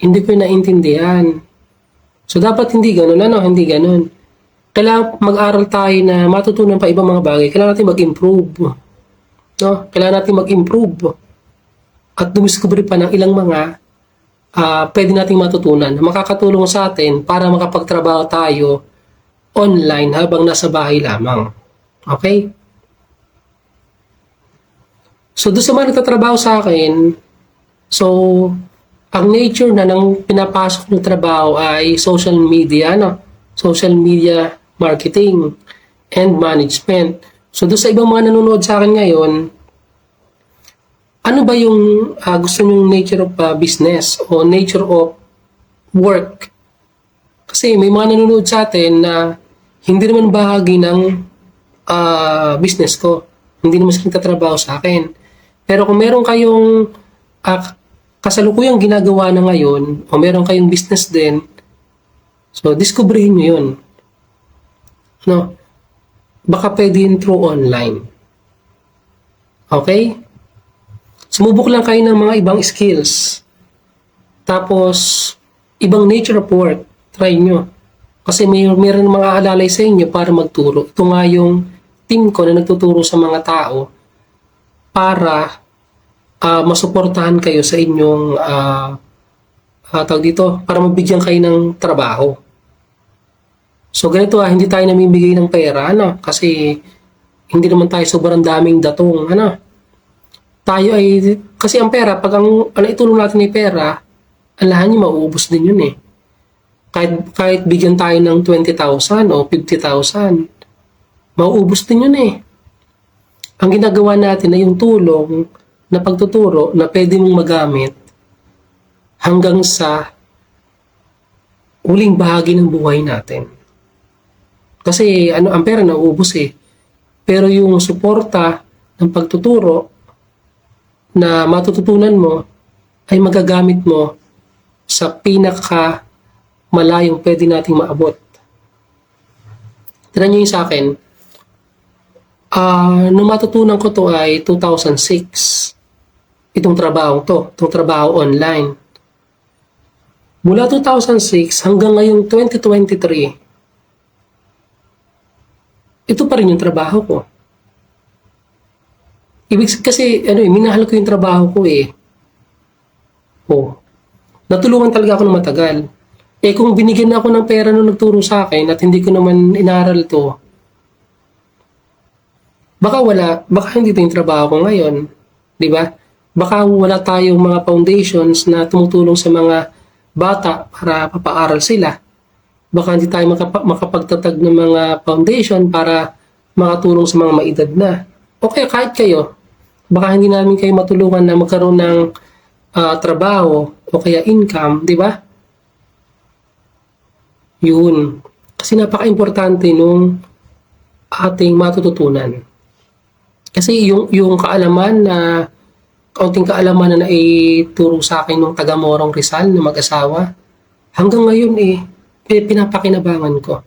Hindi ko naintindihan. So dapat hindi ganun, hindi ganun. Kailangan mag-aral tayo na matutunan pa ibang mga bagay. Kailangan natin mag-improve. No? Kailangan natin mag-improve. At dumiscover pa ng ilang mga pwede nating matutunan na makakatulong sa atin para makapagtrabaho tayo online habang nasa bahay lamang. Okay? So, doon sa mga nagtatrabaho sa akin, so, ang nature na ng pinapasok ng trabaho ay social media, social media marketing and management. So, doon sa ibang mga nanonood sa akin ngayon, ano ba yung gusto nyong nature of business o nature of work? Kasi may mga nanonood sa atin na hindi naman bahagi ng business ko. Hindi naman sila nagtatrabaho sa akin. Pero kung meron kayong kasalukuyang ginagawa na ngayon o meron kayong business din, so discoverin nyo yun. Baka pwede yun through online. Okay? Sumubok lang kayo ng mga ibang skills. Tapos, ibang nature of work. Try nyo. Kasi mayroon mga alalay sa inyo para magturo. Ito nga yung team ko na nagtuturo sa mga tao para masuportahan kayo sa inyong para mabigyan kayo ng trabaho. So, ganito hindi tayo namimigay ng pera, kasi hindi naman tayo sobrang daming datong, tayo ay, kasi ang pera, pag ang itulong natin ni pera, ang lahat niya mauubos din yun eh. Kahit bigyan tayo ng 20,000 o 50,000, mauubos din yun eh. Ang ginagawa natin ay yung tulong na pagtuturo na pwede mong magamit hanggang sa huling bahagi ng buhay natin. Kasi ang pera nauubos eh. Pero yung suporta ng pagtuturo na matututunan mo ay magagamit mo sa pinaka malayong pwede nating maabot. Tignan nyo yung sa akin. Nung matutunan ko to ay 2006. Itong trabaho online. Mula 2006 hanggang ngayong 2023, ito pa rin yung trabaho ko. Kasi minahal ko yung trabaho ko eh. Natulungan talaga ako ng matagal. Kung binigyan ako ng pera nung nagturo sa akin at hindi ko naman inaral to, baka hindi ito yung trabaho ko ngayon. Di ba? Baka wala tayong mga foundations na tumutulong sa mga bata para papaaral sila. Baka hindi tayo makapagtatag ng mga foundation para makatulong sa mga maedad na. Okay, kahit kayo, baka hindi namin kayo matulungan na magkaroon ng trabaho o kaya income, di ba? Yun. Kasi napaka-importante nung ating matututunan. Kasi yung kaalaman kaunting kaalaman na naituro sa akin nung taga Morong Rizal na mag-asawa, hanggang ngayon pinapakinabangan ko.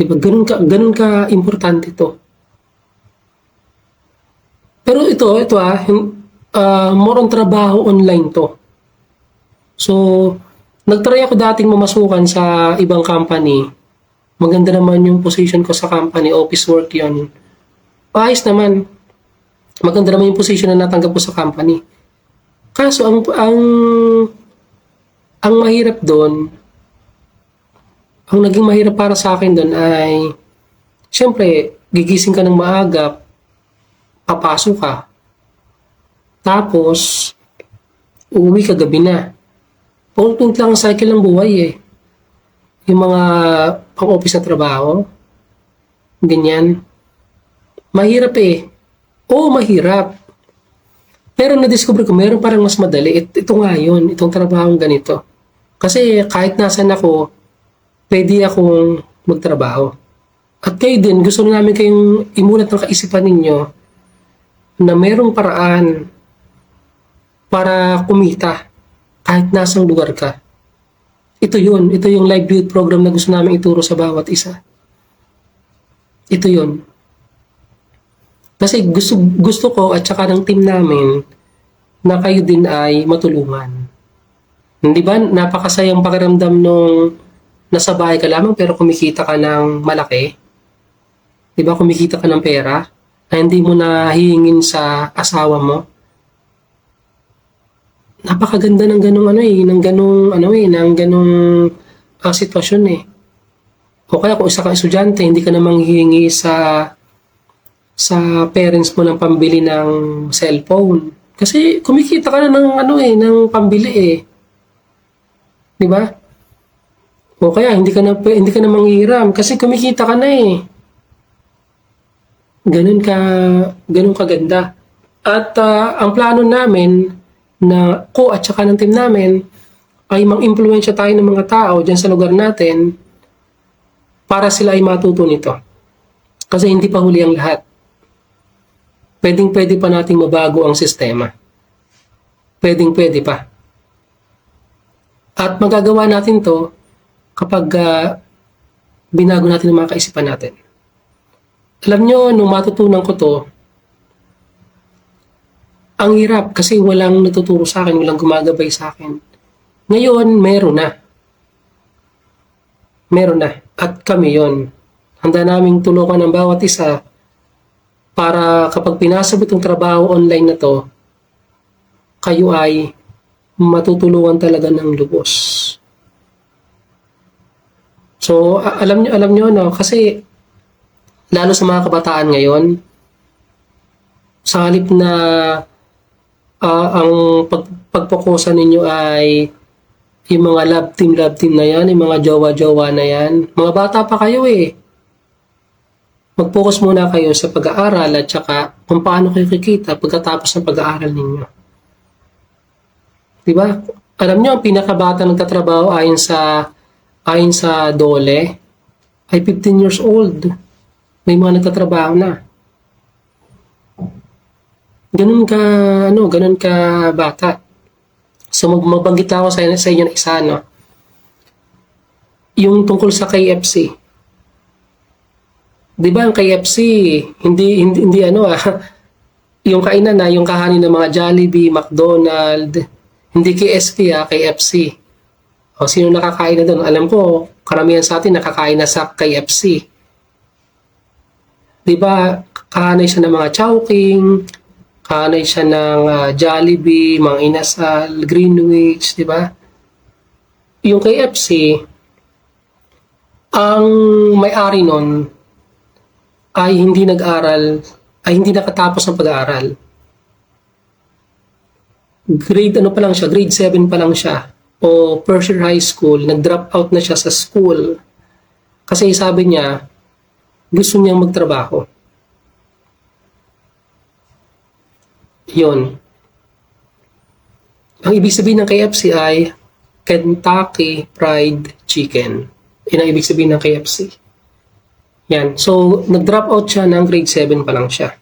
Diba? Ganun ka importante to. Pero more on trabaho online to. So, nagtry ako dating mamasukan sa ibang company. Maganda naman yung position ko sa company, office work yon. Ayos naman. Maganda naman yung position na natanggap ko sa company. Kaso, ang mahirap doon, ang naging mahirap para sa akin doon ay, syempre, gigising ka ng maaga, papasok ka. Tapos, uuwi ka gabi na. Paulit lang ang cycle ng buhay eh. Yung mga pang-office na trabaho, ganyan. Mahirap eh. Oo, mahirap. Pero na-discover ko, meron parang mas madali. Ito nga yun, itong trabahong ganito. Kasi kahit nasan ako, pwede akong magtrabaho. At kayo din, gusto namin kayong imulat ng kaisipan ninyo na merong paraan para kumita kahit nasang lugar ka. Ito yung livelihood program na gusto namin ituro sa bawat isa. Ito yun. Kasi gusto ko at saka ng team namin na kayo din ay matulungan. Hindi ba napakasayang pakiramdam nung nasa bahay ka lamang pero kumikita ka ng malaki? Di ba kumikita ka ng pera na hindi mo na hihingin sa asawa mo? Napakaganda ng ganung sitwasyon eh. O kaya kung isa kang estudyante, hindi ka na manghihingi sa parents mo ng pambili ng cellphone. Kasi kumikita ka na ng pambili eh. 'Di ba? O kaya hindi ka na manghihiram kasi kumikita ka na eh. Ganun kaganda. At ang plano namin na ko at saka ng team namin ay mang-impluwensya tayo ng mga tao dyan sa lugar natin para sila ay matuto nito. Kasi hindi pa huli ang lahat. Pwede pa nating mabago ang sistema. Pwede pa. At magagawa natin to kapag binago natin ang mga kaisipan natin. Alam nyo, nung matutunan ko to, ang hirap kasi walang natuturo sa akin, walang gumagabay sa akin. Ngayon, meron na. At kami yon. Handa naming tulungan ng bawat isa para kapag pinasabot ang trabaho online na to, kayo ay matutulungan talaga ng lubos. So, alam nyo, no? Kasi lalo sa mga kabataan ngayon, sa halip na ang pagpokusan ninyo ay yung mga love team na yan, yung mga jowa-jowa na yan. Mga bata pa kayo eh. Mag-focus muna kayo sa pag-aaral at saka kung paano kayo kikita pagkatapos ng pag-aaral ninyo. Diba? Alam nyo, ang pinakabata nagtatrabaho ayon sa DOLE ay 15 years old. May mga nagtatrabaho na. Ganun ka bata. So magbanggit lang ako sa inyo na isa, no? Yung tungkol sa KFC. 'Di ba ang KFC, hindi yung kainan na yung kahanin ng mga Jollibee, McDonald's, hindi KSP KFC. O sino nakakain na doon? Alam ko, karamihan sa atin nakakain na sa KFC. 'Di ba? Kahanay siya ng mga Chowking, kahanay siya ng Jollibee, mga Inasal, Greenwich, di ba? Yung KFC, ang may-ari nun ay hindi hindi nakatapos ng pag-aaral. Grade 7 pa lang siya. O first year high school, nag-drop out na siya sa school. Kasi sabi niya, gusto niyang magtrabaho. Yun. Ang ibig sabihin ng KFC ay Kentucky Fried Chicken. Yun ang ibig sabihin ng KFC. Yan. So, nag-drop out siya ng grade 7 pa lang siya.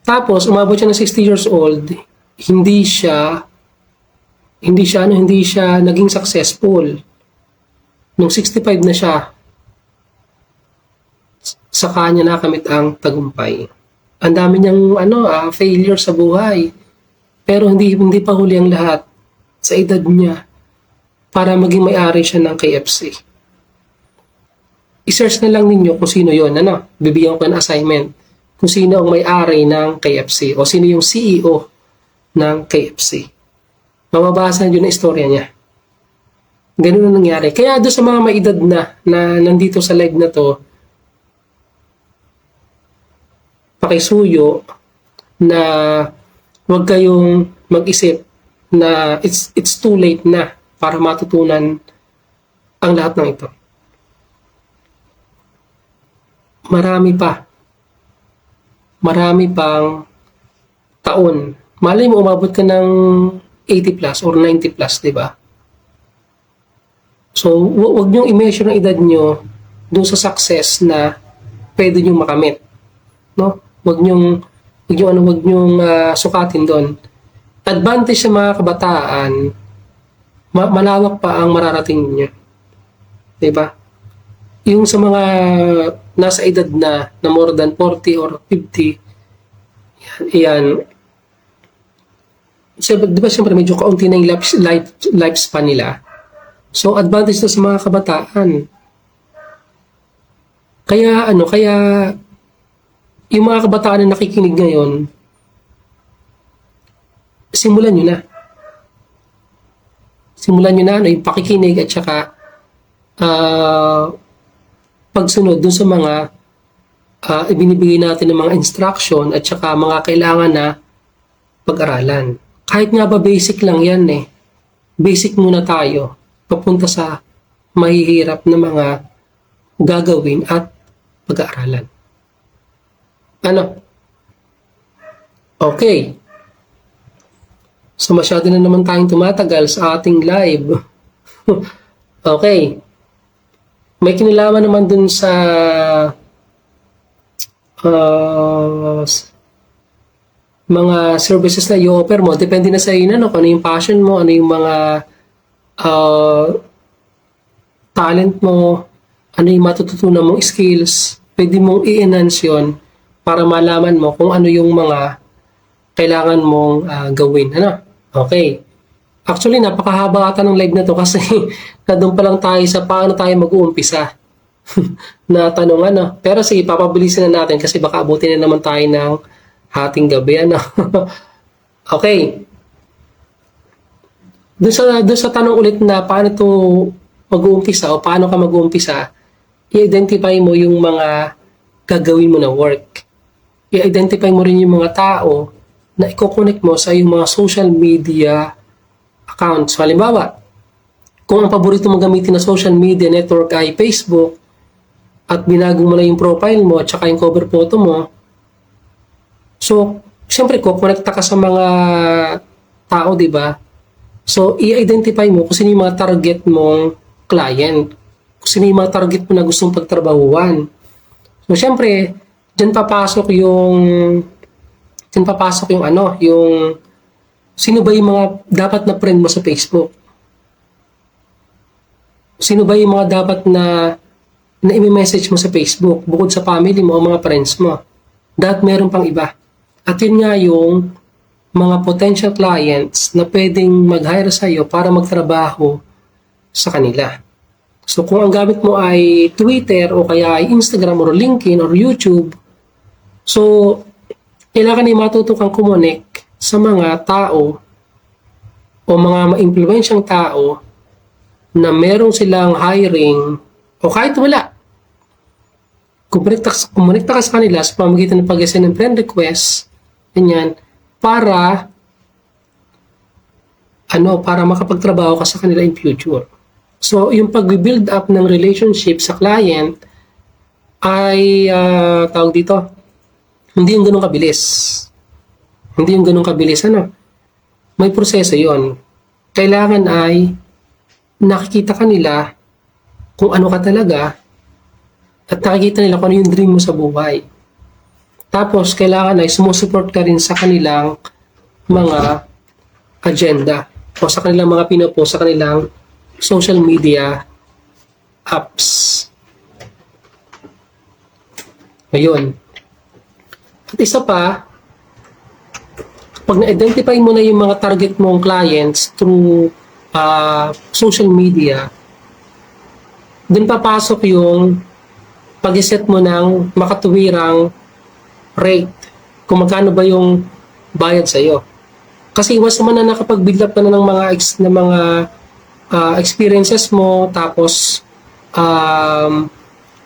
Tapos, umabot siya ng 60 years old, hindi siya naging successful. Nung 65 na siya, sa kanya nakamit ang tagumpay. Ang dami niyang failure sa buhay. Pero hindi pa huli ang lahat sa edad niya para maging may-ari siya ng KFC. I-search na lang ninyo kung sino yon. Bibigyan ko ng assignment. Kung sino ang may-ari ng KFC o sino yung CEO ng KFC. Mababasa nyo na istorya niya. Ganun ang nangyari. Kaya doon sa mga may edad na nandito sa live na to, pakisuyo na huwag kayong mag-isip na it's too late na para matutunan ang lahat ng ito. Marami pang taon. Malay mo umabot ka ng 80 plus or 90 plus, di ba? So, wag niyong i-measure ang edad niyo doon sa success na pwede niyong makamit. No? Wag niyong sukatin doon. Advantage sa mga kabataan, malawak pa ang mararating niyo. 'Di ba? Yung sa mga nasa edad na more than 40 or 50, yan. Di ba siyempre medyo kaunti na yung lifespan nila. So, advantage na sa mga kabataan. Kaya yung mga kabataan na nakikinig ngayon, simulan nyo na. Yung pakikinig at saka pagsunod dun sa mga ibinibigay natin ng mga instruction at saka mga kailangan na pag-aralan. Kahit nga ba basic lang yan Basic muna tayo. Papunta sa mahihirap na mga gagawin at pag-aaralan. Okay. So masyado na naman tayong tumatagal sa ating live. Okay. May kinalaman naman dun sa mga services na i-offer mo. Depende na sa iyo kung ano yung passion mo, ano yung mga talent mo, ano yung matututunan mong skills, pwede mong i-enhance yun para malaman mo kung ano yung mga kailangan mong gawin. Okay. Actually, napakahaba ata ng live na to kasi doon pa lang tayo sa paano tayo mag-uumpisa na tanong Pero sige, papabilisin na natin kasi baka abutin na naman tayo ng hating gabi. Okay. Doon sa tanong ulit na paano to mag-uumpisa o paano ka mag-uumpisa, i-identify mo yung mga gagawin mo na work. I-identify mo rin yung mga tao na i-connect mo sa yung mga social media accounts. Halimbawa, kung ang paborito mong gamitin na social media network ay Facebook at binago mo na yung profile mo at saka yung cover photo mo, so, siyempre, kukonekta ka sa mga tao, di ba? So, i-identify mo kung sino yung mga target mong client. Kung sino yung mga target mo na gustong pagtrabahuan. So, siyempre, dyan papasok yung sino ba yung mga dapat na friend mo sa Facebook? Sino ba yung mga dapat na i-message mo sa Facebook bukod sa family mo o mga friends mo? Dahil meron pang iba. At yun nga yung mga potential clients na pwedeng mag-hire sa iyo para magtrabaho sa kanila. So kung ang gamit mo ay Twitter o kaya ay Instagram or LinkedIn or YouTube, so kailangan ay matuto kang kumonek sa mga tao o mga ma-influensyang tao na meron silang hiring o kahit wala. Kumonekta ka sa kanila sa pamamagitan ng pag-send ng friend request, ganyan, para makapagtrabaho ka sa kanila in future. So, yung pag-build up ng relationship sa client ay, hindi yung ganun kabilis. May proseso yon. Kailangan ay nakikita ka nila kung ano ka talaga at nakikita nila kung ano yung dream mo sa buhay. Tapos, kailangan ay sumusupport ka rin sa kanilang mga agenda o sa kanilang mga pinopost sa kanilang social media apps. Ayun. At isa pa, pag na-identify mo na yung mga target mong clients through social media, dun papasok yung pag-set mo ng makatuwirang rate. Kung magkano ba yung bayad sa'yo. Kasi iwas naman na nakapag-build up ka na ng mga experiences mo, tapos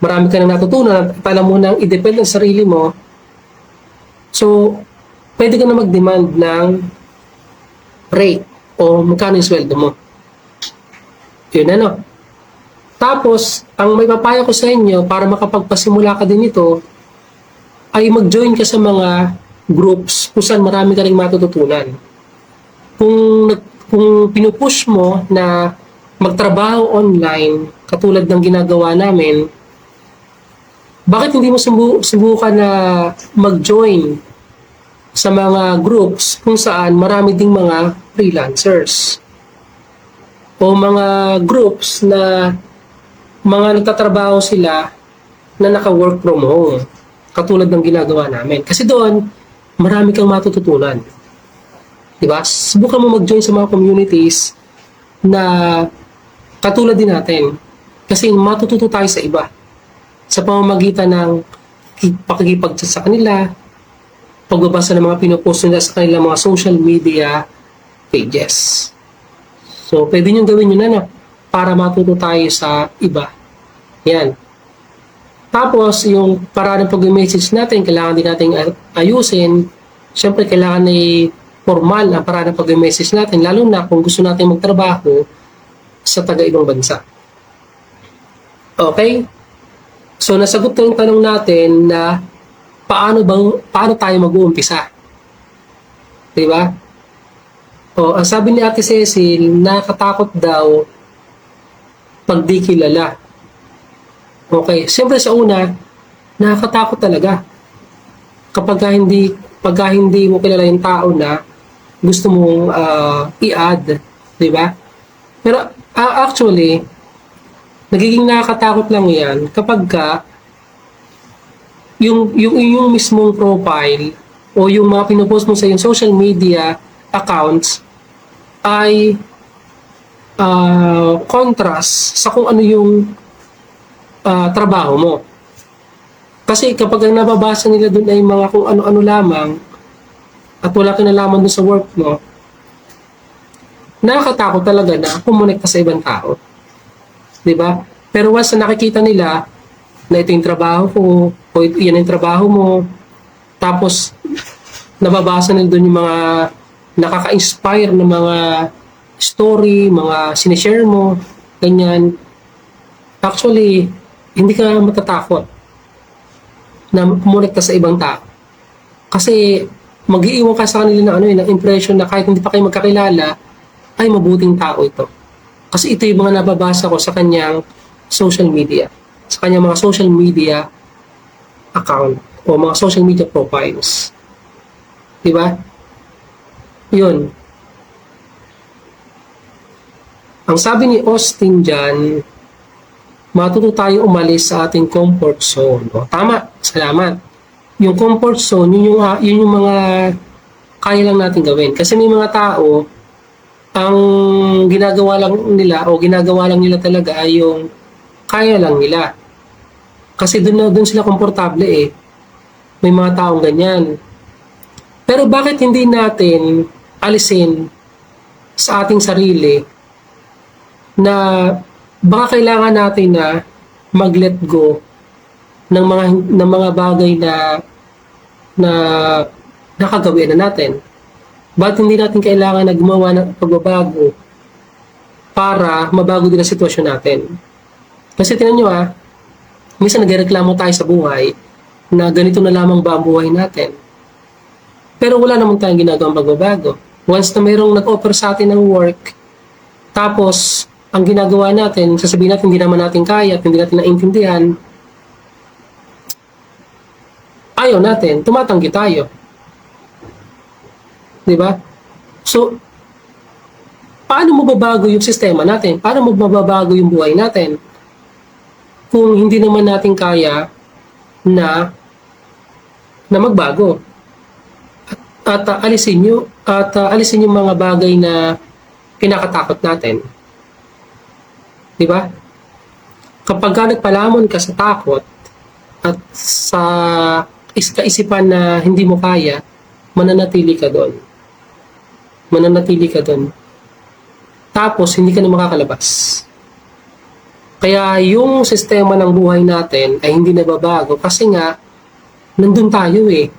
marami ka nang natutunan at alam mo nang i-depend ang sarili mo. So, pwede ka na mag-demand ng rate o magkano yung sweldo mo. Yun ano. Tapos, ang may papayo ko sa inyo para makapagpasimula ka din ito ay mag-join ka sa mga groups kung saan marami ka rin matututunan. Kung pinupush mo na magtrabaho online katulad ng ginagawa namin, bakit hindi mo subukan na mag-join sa mga groups kung saan marami ding mga freelancers o mga groups na mga nagtatrabaho sila na naka-work from home katulad ng ginagawa namin. Kasi doon, marami kang matututunan. Diba? Subukan mo mag-join sa mga communities na katulad din natin. Kasi matututo tayo sa iba. Sa pamamagitan ng pakikipag-chat sa kanila, pagbabasa ng mga pinupost nila sa kanilang mga social media pages. So, pwede nyo gawin yun na para matuto tayo sa iba. Yan. Tapos, yung paraan ng pag-message natin, kailangan din natin ayusin. Siyempre, kailangan ay formal ang paraan ng pag-message natin, lalo na kung gusto natin magtrabaho sa taga-ibang bansa. Okay? So, nasagot na yung tanong natin na paano tayo mag-uumpisa? Diba? O, ang sabi ni Ate Cecil, nakakatakot daw pag di kilala. Okay, siyempre sa una, nakakatakot talaga. Pagka hindi mo kilala yung tao na gusto mong i-add, di ba? Pero actually, nagiging nakakatakot lang yan kapag yung mismong profile o yung mga pinupost mo sa yung social media accounts ay contrast sa kung ano yung trabaho mo. Kasi kapag ang nababasa nila doon ay mga kung ano-ano lamang at wala kinalaman doon sa work mo, nakakatakot talaga na kumonekta sa ibang tao. Diba? Pero once na nakikita nila na ito yung trabaho ko o yan yung trabaho mo, tapos nababasa nila doon yung mga nakaka-inspire na mga story, mga sinishare mo, ganyan. Actually, hindi ka matatakot na kumonekta sa ibang tao. Kasi mag-iiwan ka sa kanila ng impression na kahit hindi pa kayo magkakilala, ay mabuting tao ito. Kasi ito yung mga nababasa ko sa kanyang social media. Sa kanyang mga social media account o mga social media profiles. Diba? Yun. Ang sabi ni Austin dyan, matuto tayo umalis sa ating comfort zone. O, tama, salamat. Yung comfort zone, yun yung mga kaya lang natin gawin. Kasi may mga tao, ang ginagawa lang nila talaga ay yung kaya lang nila. Kasi doon sila komportable eh. May mga taong ganyan. Pero bakit hindi natin alisin sa ating sarili na baka kailangan natin na mag-let go ng mga bagay na nakagawian na natin. Bakit hindi natin kailangan na gumawa ng pagbabago para mabago din ang sitwasyon natin? Kasi tingnan nyo minsan nagreklamo tayo sa buhay na ganito na lamang ba ang buhay natin. Pero wala naman tayong ginagawang pagbabago. Once na mayroong nag-offer sa atin ng work, tapos ang ginagawa natin, sasabihin natin hindi naman natin kaya at hindi natin naintindihan, ayaw natin, tumatanggi tayo. Diba? So, paano mo babago yung sistema natin? Paano mo mababago yung buhay natin? Kung hindi naman natin kaya na na magbago. Alisin yung mga bagay na kinakatakot natin. Di ba? Kapag nagpalamon ka sa takot at sa kaisipan na hindi mo kaya, mananatili ka doon. Mananatili ka doon. Tapos, hindi ka na makakalabas. Kaya yung sistema ng buhay natin ay hindi nababago kasi nga, nandun tayo eh.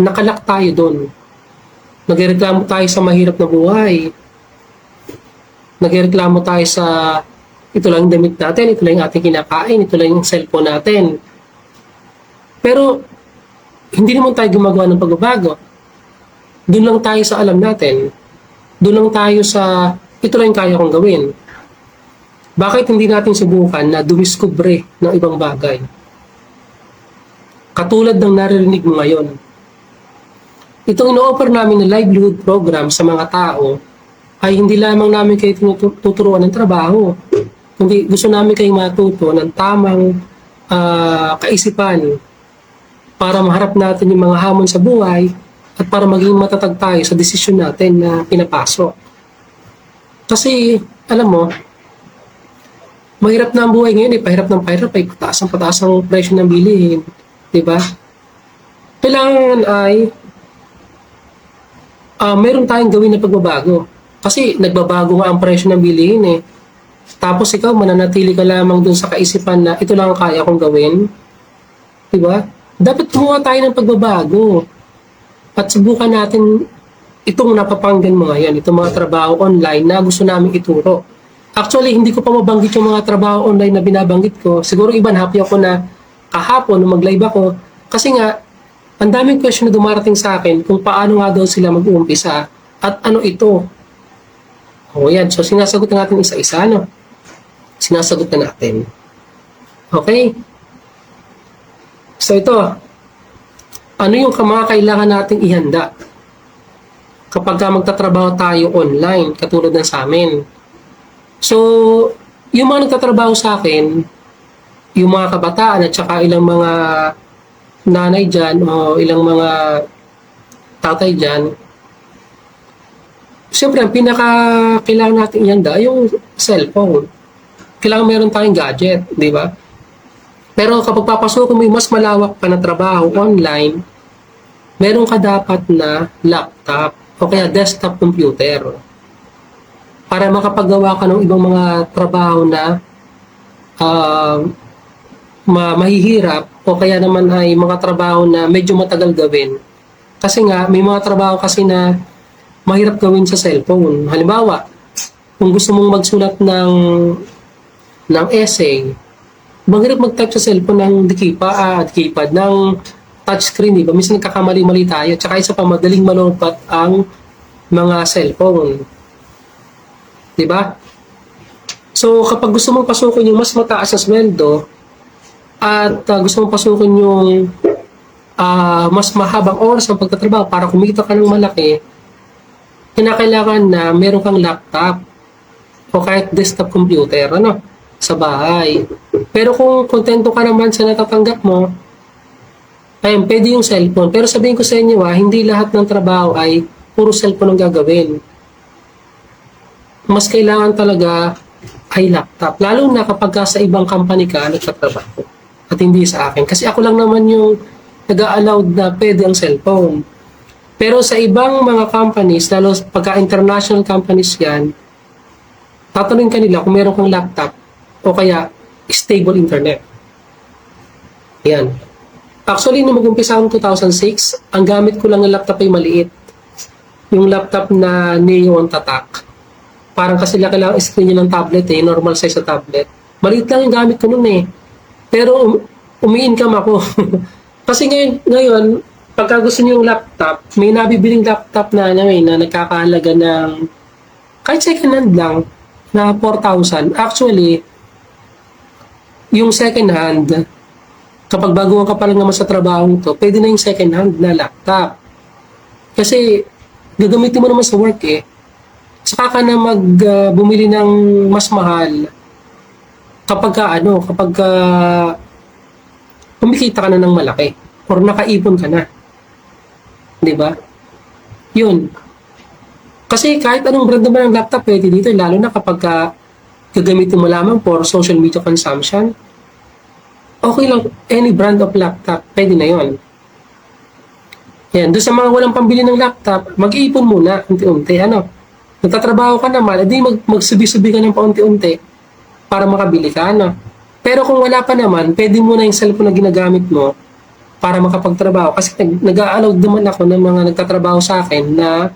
Nakalak tayo doon. Nagreklamo tayo sa mahirap na buhay. Nagreklamo tayo sa ito lang yung damit natin, ito lang yung ating kinakain, ito lang yung cellphone natin. Pero, hindi naman tayo gumagawa ng pagbabago. Doon lang tayo sa alam natin. Doon lang tayo sa ito lang yung kaya kong gawin. Bakit hindi natin subukan na dumiskubre ng ibang bagay? Katulad ng naririnig mo ngayon. Itong ino-offer namin na livelihood program sa mga tao ay hindi lamang namin kayo tuturuan ng trabaho. Kundi gusto namin kayong matuto ng tamang kaisipan para maharap natin yung mga hamon sa buhay at para maging matatag tayo sa desisyon natin na pinapasok. Kasi, alam mo, mahirap na ang buhay ngayon eh. Pahirap ay pataas ang presyo ng bilihin. Diba? Kailangan ay meron tayong gawin na pagbabago. Kasi nagbabago nga ang presyo ng bilihin eh. Tapos ikaw, mananatili ka lamang dun sa kaisipan na ito lang ang kaya kong gawin. Diba? Dapat gumawa tayo ng pagbabago. At subukan natin itong napapanggan mo ngayon, itong mga trabaho online na gusto namin ituro. Actually, hindi ko pa mabanggit yung mga trabaho online na binabanggit ko. Siguro iban happy ako na kahapon nung mag-live ako. Kasi nga, ang daming question na dumarating sa akin kung paano nga daw sila mag-uumpisa at ano ito. O yan, so sinasagot na natin isa-isa, no? Sinasagot na natin. Okay? So ito, ano yung mga kailangan nating ihanda kapag magtatrabaho tayo online, katulad ng sa amin. So, yung mga nagtatrabaho sa akin, yung mga kabataan at saka ilang mga nanay dyan o ilang mga tatay dyan, siyempre, ang pinaka-kailangan natin ihanda yung cellphone. Kailangan meron tayong gadget, di ba? Pero kapag papasok mo yung mas malawak pa na trabaho online, meron ka dapat na laptop o kaya desktop computer para makapagawa ka ng ibang mga trabaho na mahihirap o kaya naman ay mga trabaho na medyo matagal gawin. Kasi nga, may mga trabaho kasi na mahirap gawin sa cellphone. Halimbawa, kung gusto mong magsulat ng essay, mahirap mag-type sa cellphone ng keypad ng touchscreen, di ba? Minsan nagkakamali-mali tayo. Tsaka isa pa, madaling malompat ang mga cellphone. Di ba? So, kapag gusto mong pasukin yung mas mataas na sweldo at gusto mong pasukin yung mas mahabang oras ng pagtatrabaho para kumita ka ng malaki, kinakailangan na meron kang laptop o kahit desktop computer, sa bahay. Pero kung kontento ka naman sa natatanggap mo, ayun, pwede yung cellphone. Pero sabihin ko sa inyo, hindi lahat ng trabaho ay puro cellphone ang gagawin. Mas kailangan talaga ay laptop. Lalo na kapag sa ibang company ka nagtatrabaho at hindi sa akin. Kasi ako lang naman yung nag-a-allowed na pwede ang cellphone. Pero sa ibang mga companies, lalo pagka international companies yan, tatanungin ka nila kung meron kang laptop o kaya stable internet. Yan. Actually, nung mag-umpisa akong 2006, ang gamit ko lang ng laptop ay maliit. Yung laptop na Neo on tatak. Parang kasi laki lang screen niya ng tablet normal size sa tablet. Maliit lang yung gamit ko noon eh. Pero umi-income ako. Kasi ngayon, pagka gusto niyo yung laptop, may nabibiling laptop na nagkakahalaga ng kahit second hand lang na 4,000. Actually, yung second hand, kapag baguhan ka pa lang naman sa trabaho to, pwede na yung second hand na laptop. Kasi gagamitin mo naman sa work eh. Saka ka na bumili ng mas mahal kapag kumikita ka na ng malaki or nakaipon ka na. Di ba? Yun. Kasi kahit anong brand naman ng laptop, pwede dito, lalo na kapag gagamitin mo lamang for social media consumption, okay lang, any brand of laptop, pwede na yon. Yan, doon sa mga walang pambili ng laptop, mag-iipon muna, unti-unti, ano. Nagtatrabaho ka naman, edi magsubi-subi ka ng paunti-unti para makabili ka, ano. Pero kung wala pa naman, pwede mo na yung cellphone na ginagamit mo para makapagtrabaho. Kasi nag-a-allow naman ako ng mga nagtatrabaho sa akin na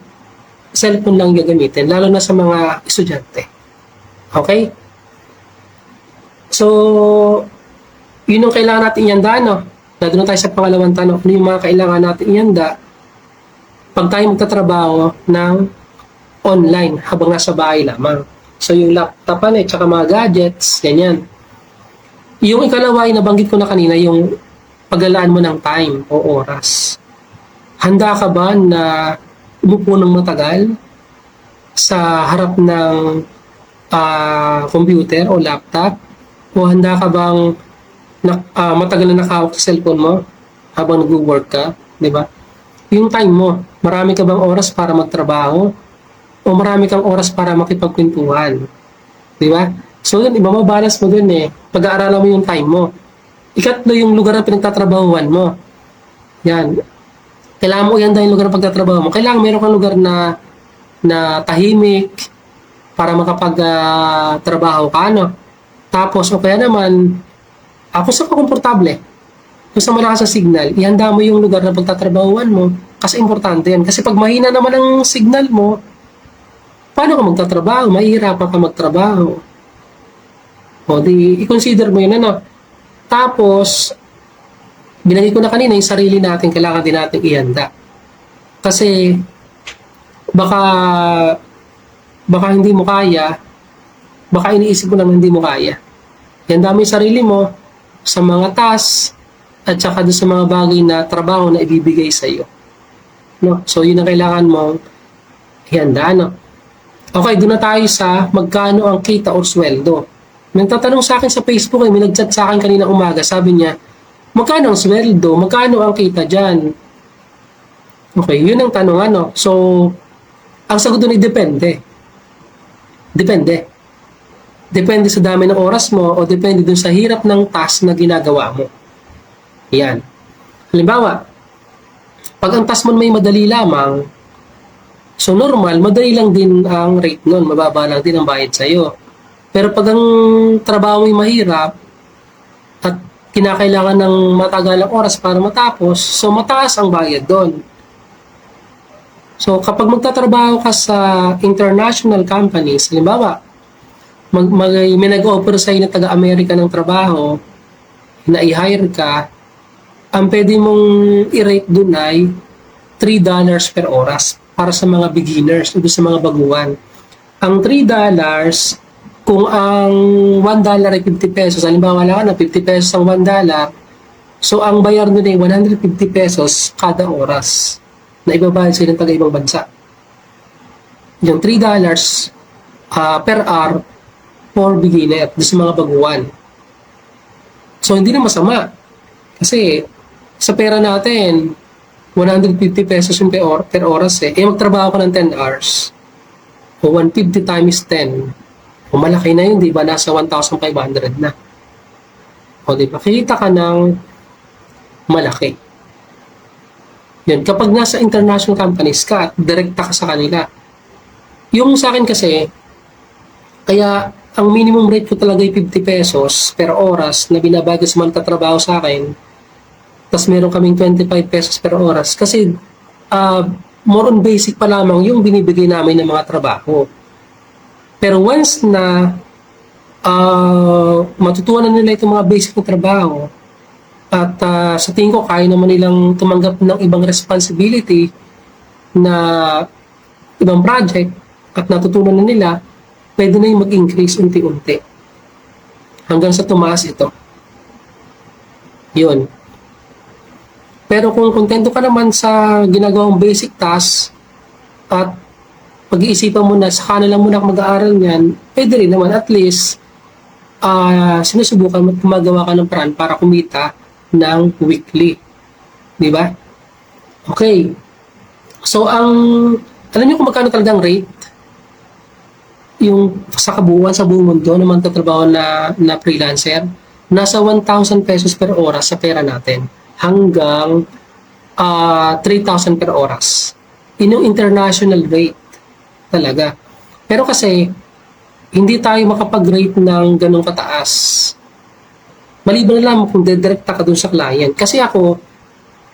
cellphone lang gagamitin, lalo na sa mga estudyante. Okay? So, yun yung kailangan natin ihanda, no? Lalo na tayo sa pangalawang tanong, ano yung mga kailangan natin ihanda pag tayo magtatrabaho ng online habang nasa bahay lamang. So, yung laptop tsaka mga gadgets, ganyan. Yung ikalawa, nabanggit ko na kanina, yung paglalaan mo ng time o oras. Handa ka ba na umupo ng matagal sa harap ng computer o laptop? O handa ka bang matagal na nakahawak sa cellphone mo habang nag-work ka? Diba? Yung time mo, marami ka bang oras para magtrabaho? O marami kang oras para makipagkwentuhan? Diba? So yun, ibababalance mo dun Pag-aaralan mo yung time mo. Ikatlo, yung lugar na pinagtatrabahuan mo. Yan. Kailangan mo yan dahil lugar na pagtatrabaho mo. Kailangan meron kang lugar na tahimik para makapag-trabaho ka, no? Tapos, o kaya naman, kung saan ka komportable, kung saan malakas ang signal, ihanda mo yung lugar na pagtatrabahuan mo kasi importante yan. Kasi pag mahina naman ang signal mo, paano ka magtatrabaho? Mahihirapan ka magtrabaho. O di, i-consider mo yun, ano? Tapos, binigay ko na kanina yung sarili natin, kailangan din natin ihanda. Kasi, baka hindi mo kaya, baka iniisip mo lang hindi mo kaya. Ihanda mo yung sarili mo sa mga task at saka doon sa mga bagay na trabaho na ibibigay sa iyo. No? So, yun ang kailangan mong ihanda, no? Okay, doon na tayo sa magkano ang kita o sweldo. May tatanong sa akin sa Facebook, may nag-chat sa akin kanina umaga, sabi niya, magkano ang sweldo? Magkano ang kita dyan? Okay, yun ang tanong, ano? So, ang sagot doon ay depende. Depende. Depende sa dami ng oras mo o depende doon sa hirap ng task na ginagawa mo. Yan. Halimbawa, pag ang task mo may madali lamang, so normal, madali lang din ang rate nun, mababa lang din ang bayad sa'yo. Pero pag ang trabaho mo mahirap at kinakailangan ng matagalang oras para matapos, so mataas ang bayad doon. So kapag magtatrabaho ka sa international companies, halimbawa, may nag-offer sa'yo na taga-Amerika ng trabaho, na i-hire ka, ang pwede mong i-rate doon ay $3 per oras para sa mga beginners o sa mga baguhan. Ang $3, kung ang $1 ay 50 pesos, halimbawa wala ka na 50 pesos ang $1, so ang bayar nun ay 150 pesos kada oras na ibabayad sila ng taga-ibang bansa. Yung $3 per hour for beginner, sa mga baguhan. So hindi na masama. Kasi sa pera natin, 150 pesos yung per oras magtrabaho ka ng 10 hours. O 150 times 10. O malaki na yun, di ba? Nasa 1,500 na. O di ba? Kita ka ng malaki. Yun. Kapag nasa international companies ka at direkta ka sa kanila. Yung sa akin kasi, kaya ang minimum rate ko talaga ay 50 pesos per oras na binabayad sa mga nagtatrabaho sa akin. Tapos meron kaming 25 pesos per oras. Kasi more on basic pa lamang yung binibigay namin ng mga trabaho. Pero once na matutunan na nila itong mga basic na trabaho at sa tingin ko kaya naman nilang tumanggap ng ibang responsibility na ibang project at natutunan na nila, pwede na yung mag-increase unti-unti hanggang sa tumaas ito. Yun. Pero kung kontento ka naman sa ginagawang basic task at pag-iisipan mo na sa kanila muna mag-aaral niyan, pwede rin naman at least sinusubukan mo gumagawa ka ng paraan para kumita ng weekly. Di ba? Okay. So, alam niyo kung magkano talagang rate? Yung sa kabuuan sa buong mundo na magtatrabaho na freelancer, nasa 1,000 pesos per oras sa pera natin hanggang 3,000 per oras. Yun yung international rate talaga. Pero kasi, hindi tayo makapag-rate ng ganong kataas. Maliban na lang kung dedirekta ka dun sa client. Kasi ako,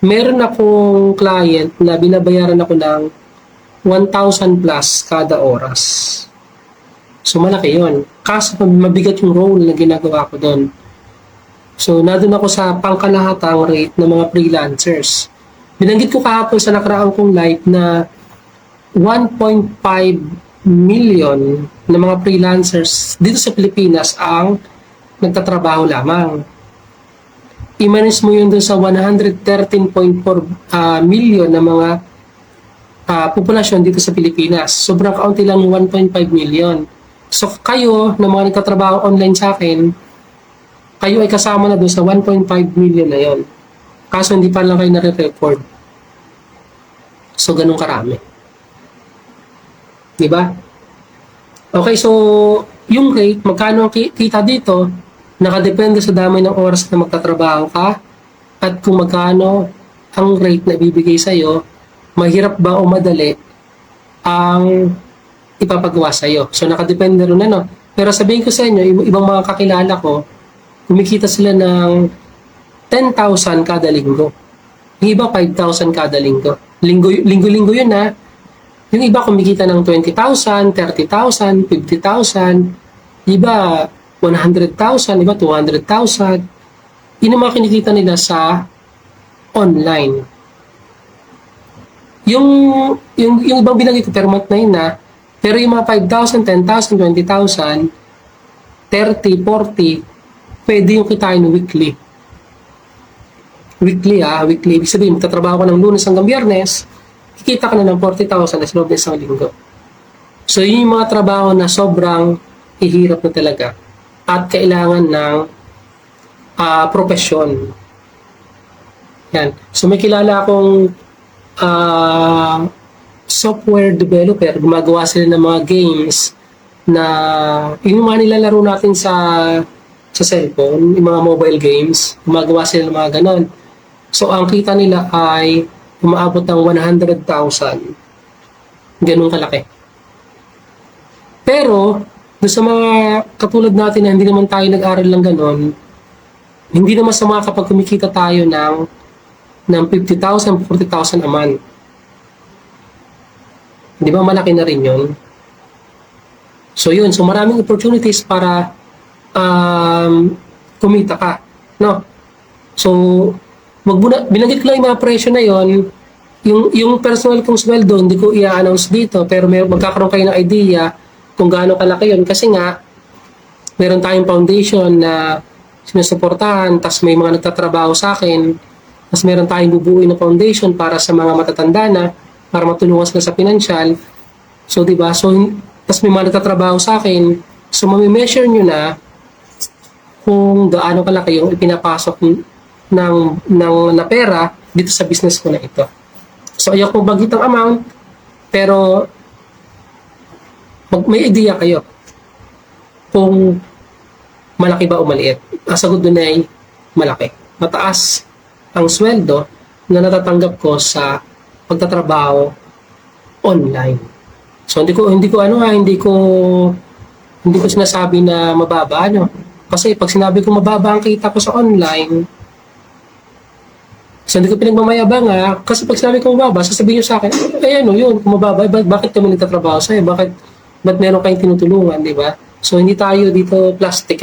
meron akong client na binabayaran ako ng 1,000 plus kada oras. So, malaki yun. Kaso, mabigat yung role na ginagawa ko doon. So, nandun ako sa pangkalahatang rate ng mga freelancers. Binanggit ko kahapon sa nakaraang kong live na 1.5 million na mga freelancers dito sa Pilipinas ang nagtatrabaho lamang. I-manage mo yun dun sa 113.4 million na mga populasyon dito sa Pilipinas. Sobrang kaunti lang 1.5 million. So kayo na mga nagtatrabaho online sa akin, kayo ay kasama na dun sa 1.5 million na yon. Kaso hindi pa lang kayo nare-record. So ganun karami. Diba? Okay, so yung rate, magkano ang kita dito, nakadepende sa dami ng oras na magtatrabaho ka at kung magkano ang rate na ibibigay sa'yo, mahirap ba o madali ang ipapagawa sa'yo. So nakadepende rin ano. Pero sabihin ko sa inyo, ibang mga kakilala ko, kumikita sila ng 10,000 kada linggo. Yung iba 5,000 kada linggo. Linggo-linggo yun na. Yung iba kumikita ng 20,000, 30,000, 50,000. Iba 100,000, iba 200,000. Yun ang mga kinikita nila sa online. Yung ibang binanggit ko per month na yun na, pero yung mga 5,000, 10,000, 20,000, 30, 40, pwede yung kitain weekly. Weekly. Ibig sabihin, magtatrabaho ka ng Lunes hanggang Biyernes, kikita ka na ng 40,000 sa loob ng isang linggo. So, yun yung mga trabaho na sobrang ihirap na talaga at kailangan ng profesyon. Yan. So, may kilala akong software developer, gumagawa sila ng mga games na yung mga nilalaro natin sa cellphone, yung mga mobile games, gumagawa sila ng mga ganon. So, ang kita nila ay umaabot ng 100,000. Ganun kalaki. Pero, doon sa mga katulad natin na hindi naman tayo nag-aral lang ganon, hindi naman sa mga kapag kumikita tayo ng 50,000, 40,000 a month. Di ba malaki na rin yun? So yun, so maraming opportunities para kumita ka. No? So, binanggit ko lang yung mga presyo na yon. Yung personal kong sweldo, hindi ko i-announce dito, pero magkakaroon kayo ng idea kung gaano kalaki yun. Kasi nga, meron tayong foundation na sinusuportahan, tas may mga nagtatrabaho sa akin, tas meron tayong bubuuin na foundation para sa mga matatanda na, para matulungan sila sa financial. So, diba? So, tas may mga nagtatrabaho sa akin, so mami-measure nyo na kung gaano kalaki yung ipinapasok ng pera dito sa business ko na ito. So, ayaw kong bagit ang amount, pero may idea kayo kung malaki ba o maliit. Ang sagot doon ay malaki. Mataas ang sweldo na natatanggap ko sa pagtatrabaho online. So, hindi ko sinasabi na mababa, ano. Kasi pag sinabi ko mababa ang kita ko sa online, so hindi ko pinagmamayabang kasi pag sinabi ko mababa, sasabihin nyo sa akin, yun, kung mababa, bakit kami nagtatrabaho sa'yo? Ba't meron kayong tinutulungan, di ba? So hindi tayo dito plastic,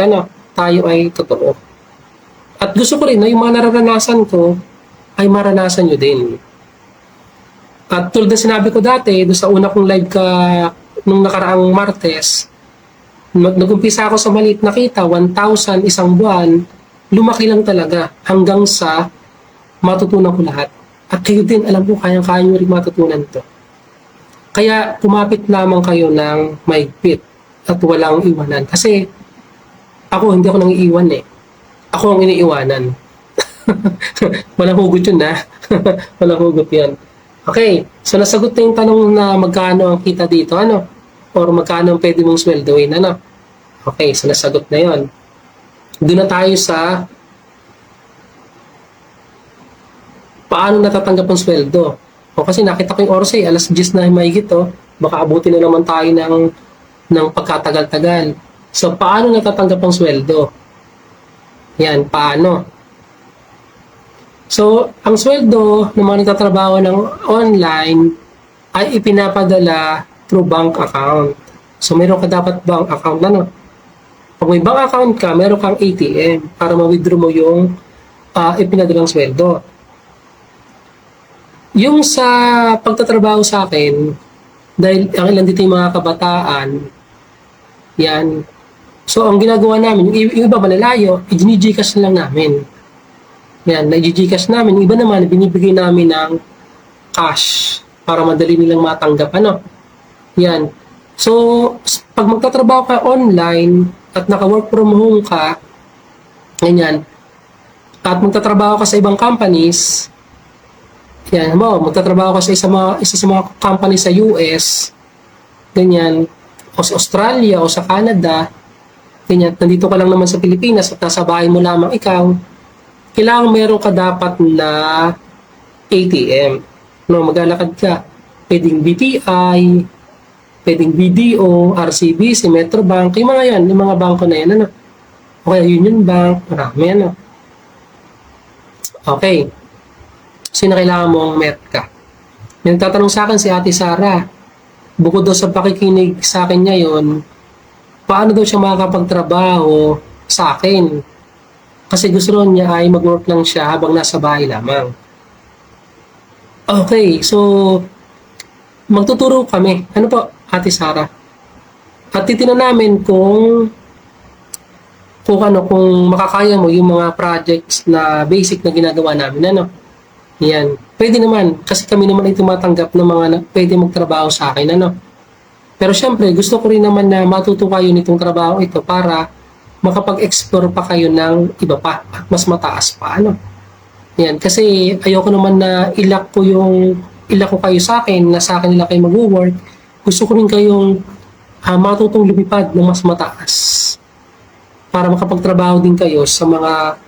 tayo ay totoo. At gusto ko rin na yung mga nararanasan ko, ay maranasan nyo din. At tulad na sinabi ko dati, doon sa una kong live nung nakaraang Martes, nag-umpisa ako sa maliit na kita, 1,000 isang buwan, lumaki lang talaga hanggang sa matutunan ko lahat. At kayo din, alam ko, kayang-kaya nyo rin matutunan to. Kaya kumapit lamang kayo ng mahigpit at walang iwanan. Kasi ako, hindi ako nang iiwan Ako ang iniiwanan. Walang hugot yun Walang hugot yan. Okay, So nasagot na yung tanong na magkano ang kita dito, ano? Or magkano ang pwede mong sweldoin, ano? Okay, so nasagot na yon. Doon na tayo sa paano natatanggap ang sweldo. O kasi nakita ko yung oras alas 10 na mahigit, oh. Baka abutin na naman tayo ng pagkatagal-tagal. So, paano natatanggap ang sweldo? Yan, paano? So, ang sweldo ng mga nagtatrabaho ng online ay ipinapadala through bank account. So, meron ka dapat bank account, ano? Pag may bank account ka, meron kang ATM para ma-withdraw mo yung ipinadalang sweldo. Yung sa pagtatrabaho sa akin, dahil ang ilan dito yung mga kabataan, yan. So, ang ginagawa namin, yung iba malalayo, i-Gcash lang namin. Yan, na-Gcash namin. Yung iba naman, binibigay namin ng cash para madali nilang matanggap. Ano? Yan. So, pag magtatrabaho ka online at naka-work from home ka, ganyan, at magtatrabaho ka sa ibang companies, yan, magtatrabaho ka sa isa sa mga company sa US, ganyan, o sa Australia o sa Canada, ganyan, nandito ka lang naman sa Pilipinas at nasa bahay mo lamang ikaw, kailangan meron ka dapat na ATM. No, maglalakad ka. Pwedeng BPI, pwedeng BDO, RCBC, Metrobank, yung mga yan, yung mga bangko na yan, ano? O kaya Union Bank, marami, ano? Okay. So, kailangan mong met ka. May nagtatanong sa akin si Ate Sara, bukod daw sa pakikinig sa akin ngayon, paano daw siya makakapagtrabaho sa akin? Kasi gusto niya ay mag-work lang siya habang nasa bahay lamang. Okay, so magtuturo kami. Ano po, Ate Sara? At titingnan namin kung makakaya mo yung mga projects na basic na ginagawa namin. Ano? Yan. Pwede naman, kasi kami naman ay tumatanggap ng mga pwede magtrabaho sa akin. Ano? Pero syempre, gusto ko rin naman na matuto kayo nitong trabaho ito para makapag-explore pa kayo ng iba pa at mas mataas pa. Ano? Yan. Kasi ayoko naman na ilak ko kayo sa akin, na sa akin nila kayo mag-work. Gusto ko rin kayong matutong lumipad ng mas mataas para makapagtrabaho din kayo sa mga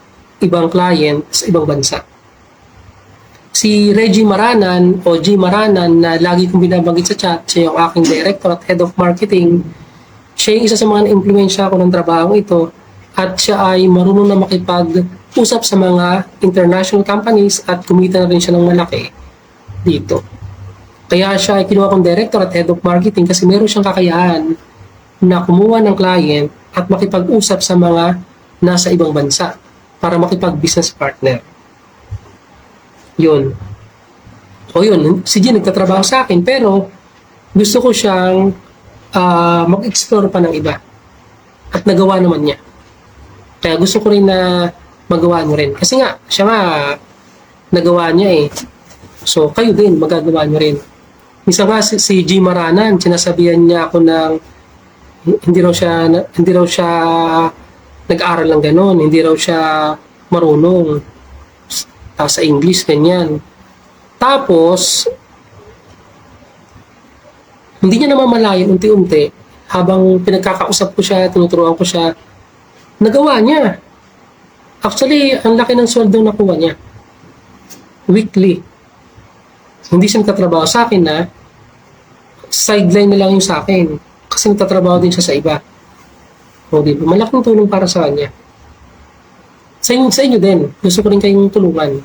ibang client sa ibang bansa. Si Reggie Maranan o G Maranan na lagi kong binabanggit sa chat, siya yung aking director at head of marketing. Siya yung isa sa mga na-impluensya ko ng trabaho ito at siya ay marunong na makipag-usap sa mga international companies at kumita na rin siya ng malaki dito. Kaya siya ay kinuha kong director at head of marketing kasi meron siyang kakayahan na kumuha ng client at makipag-usap sa mga nasa ibang bansa para makipag-business partner. Yun. O yun, si G nagtatrabaho sa akin pero gusto ko siyang mag-explore pa ng iba. At nagawa naman niya. Kaya gusto ko rin na magawa niyo rin. Kasi nga, siya nga nagawa niya eh. So, kayo din, magagawa niyo rin. Minsan nga si G Maranan, sinasabihan niya ako ng hindi raw siya nag-aral ng ganon, hindi raw siya marunong sa English, ganyan. Tapos, hindi niya naman malayo, unti-unti, habang pinagkakausap ko siya, tinuturuan ko siya, nagawa niya. Actually, ang laki ng sweldo na nakuha niya. Weekly. Hindi siya nagtatrabaho sa akin na sideline na lang yung sa akin. Kasi nagtatrabaho din siya sa iba. O, diba? Malaking tulong para sa kanya. Sa inyo din, gusto ko rin kayong tulungan.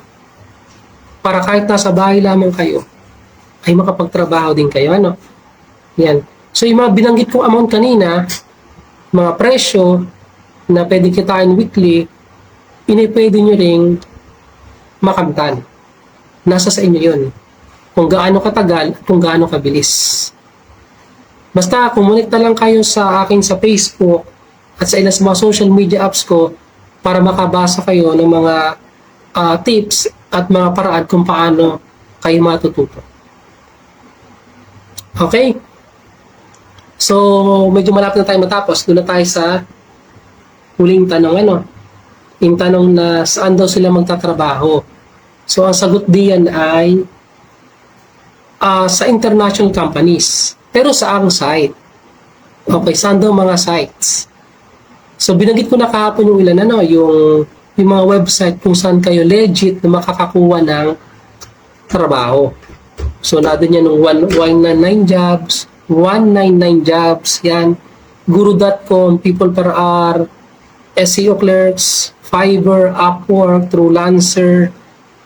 Para kahit nasa bahay lamang kayo, ay makapagtrabaho din kayo. Ano? Yan. So, yung mga binanggit kong amount kanina, mga presyo na pwede kitain weekly, pwede nyo ring makamtan. Nasa sa inyo yun. Kung gaano katagal, kung gaano kabilis. Basta, kumonekta lang kayo sa akin sa Facebook at sa ilang mga social media apps ko para makabasa kayo ng mga tips at mga paraan kung paano kayo matututo. Okay? So, medyo malapit na tayo matapos. Doon na tayo sa huling tanong. Yung tanong na saan daw sila magtatrabaho. So, ang sagot diyan ay sa international companies. Pero sa ang site. Okay, saan daw mga sites? So binanggit ko na kahapon yung ilan yung mga website kung saan kayo legit na makakakuha ng trabaho. So natin yan ng 199 jobs, 199 jobs, yan. Guru.com, People Per Hour, SEO Clerks, Fiverr, Upwork, True Lancer,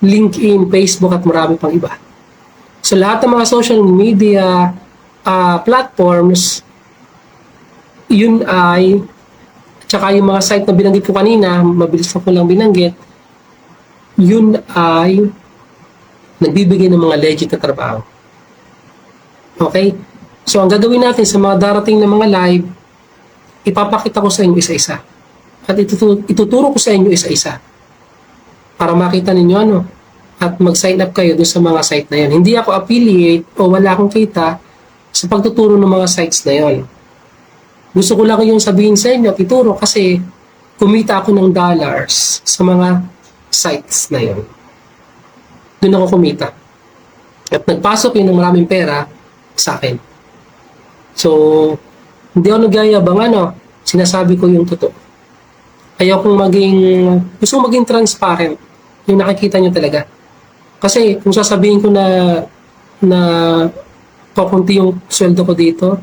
LinkedIn, Facebook at marami pang iba. So lahat ng mga social media platforms, yun ay, tsaka yung mga site na binanggit ko kanina, mabilis na ko lang binanggit, yun ay nagbibigay ng mga legit na trabaho. Okay? So ang gagawin natin sa mga darating na mga live, ipapakita ko sa inyo isa-isa. At ituturo ko sa inyo isa-isa. Para makita ninyo at mag-sign up kayo doon sa mga site na yan. Hindi ako affiliate o wala akong kita sa pagtuturo ng mga sites na yon. Gusto ko lang yung sabihin sa inyo at ituro kasi kumita ako ng dollars sa mga sites na yon. Doon ako kumita. At nagpasok yun ng maraming pera sa akin. So, hindi ako nagyayabang sinasabi ko yung totoo. Gusto kong maging transparent. Yung nakikita nyo talaga. Kasi kung sasabihin ko na kukunti yung sweldo ko dito,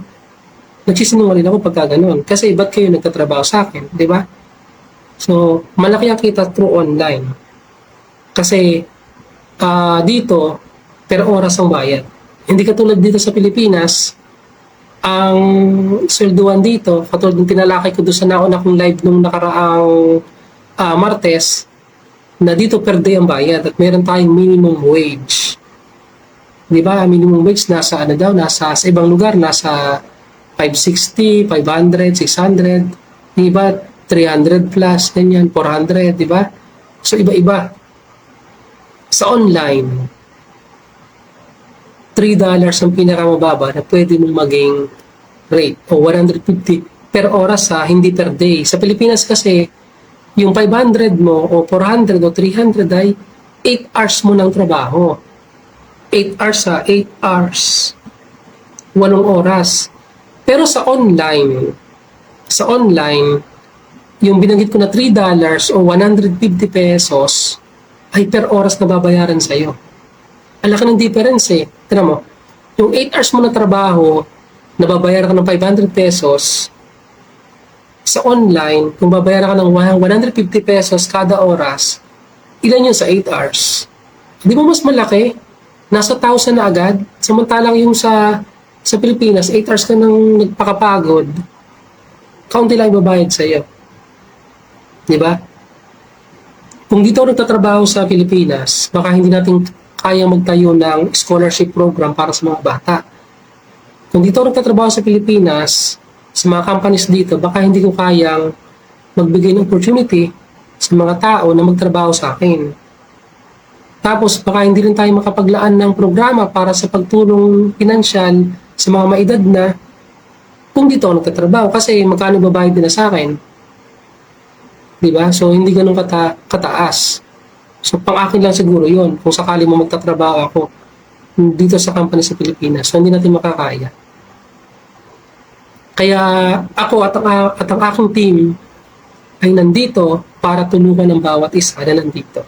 nagsisinungaling ako pagka ganun. Kasi ba't kayo nagtatrabaho sa akin? Di ba? So, malaki ang kita through online. Kasi dito, per oras ang bayad. Hindi katulad dito sa Pilipinas, ang swelduhan dito, katulad ng tinalakay ko doon sa nauna kong live nung nakaraang Martes, na dito per day ang bayad at meron tayong minimum wage. Di ba? Minimum wage nasa sa ibang lugar, nasa 560, 500, 600, di ba? 300 plus, ganyan, 400, di ba? So, iba-iba. Sa online, $3 ang pinakamababa na pwede mong maging rate o 150 per oras hindi per day. Sa Pilipinas kasi, yung 500 mo o 400 o 300 ay 8 hours mo ng trabaho. 8 hours 8 hours. 8 oras. Pero sa online, yung binanggit ko na $3 o 150 pesos ay per oras na babayaran sa'yo. Ang laki ng difference eh. Tignan mo, yung 8 hours mo na trabaho, nababayaran ka ng 500 pesos, sa online, kung babayaran ka ng 150 pesos kada oras, ilan yun sa 8 hours? Di ba mas malaki? Nasa 1,000 na agad. Samantalang yung sa Pilipinas, 8 hours ka nang nagpakapagod, kaunti lang ibabayad sa'yo. Di ba? Kung dito nagtatrabaho sa Pilipinas, baka hindi natin kayang magtayo ng scholarship program para sa mga bata. Kung dito nagtatrabaho sa Pilipinas, sa mga companies dito, baka hindi ko kayang magbigay ng opportunity sa mga tao na magtrabaho sa akin. Tapos, baka hindi rin tayo makapaglaan ng programa para sa pagtulong pinansyal sa mga maedad na kung dito ako nagtatrabaho kasi magkano babayad nila sa akin. Diba? So, hindi ganun kataas. So, pang-akin lang siguro yon kung sakali mo magtatrabaho ako dito sa company sa Pilipinas. So, hindi natin makakaya. Kaya ako at ang aking team ay nandito para tulungan ng bawat isa na nandito.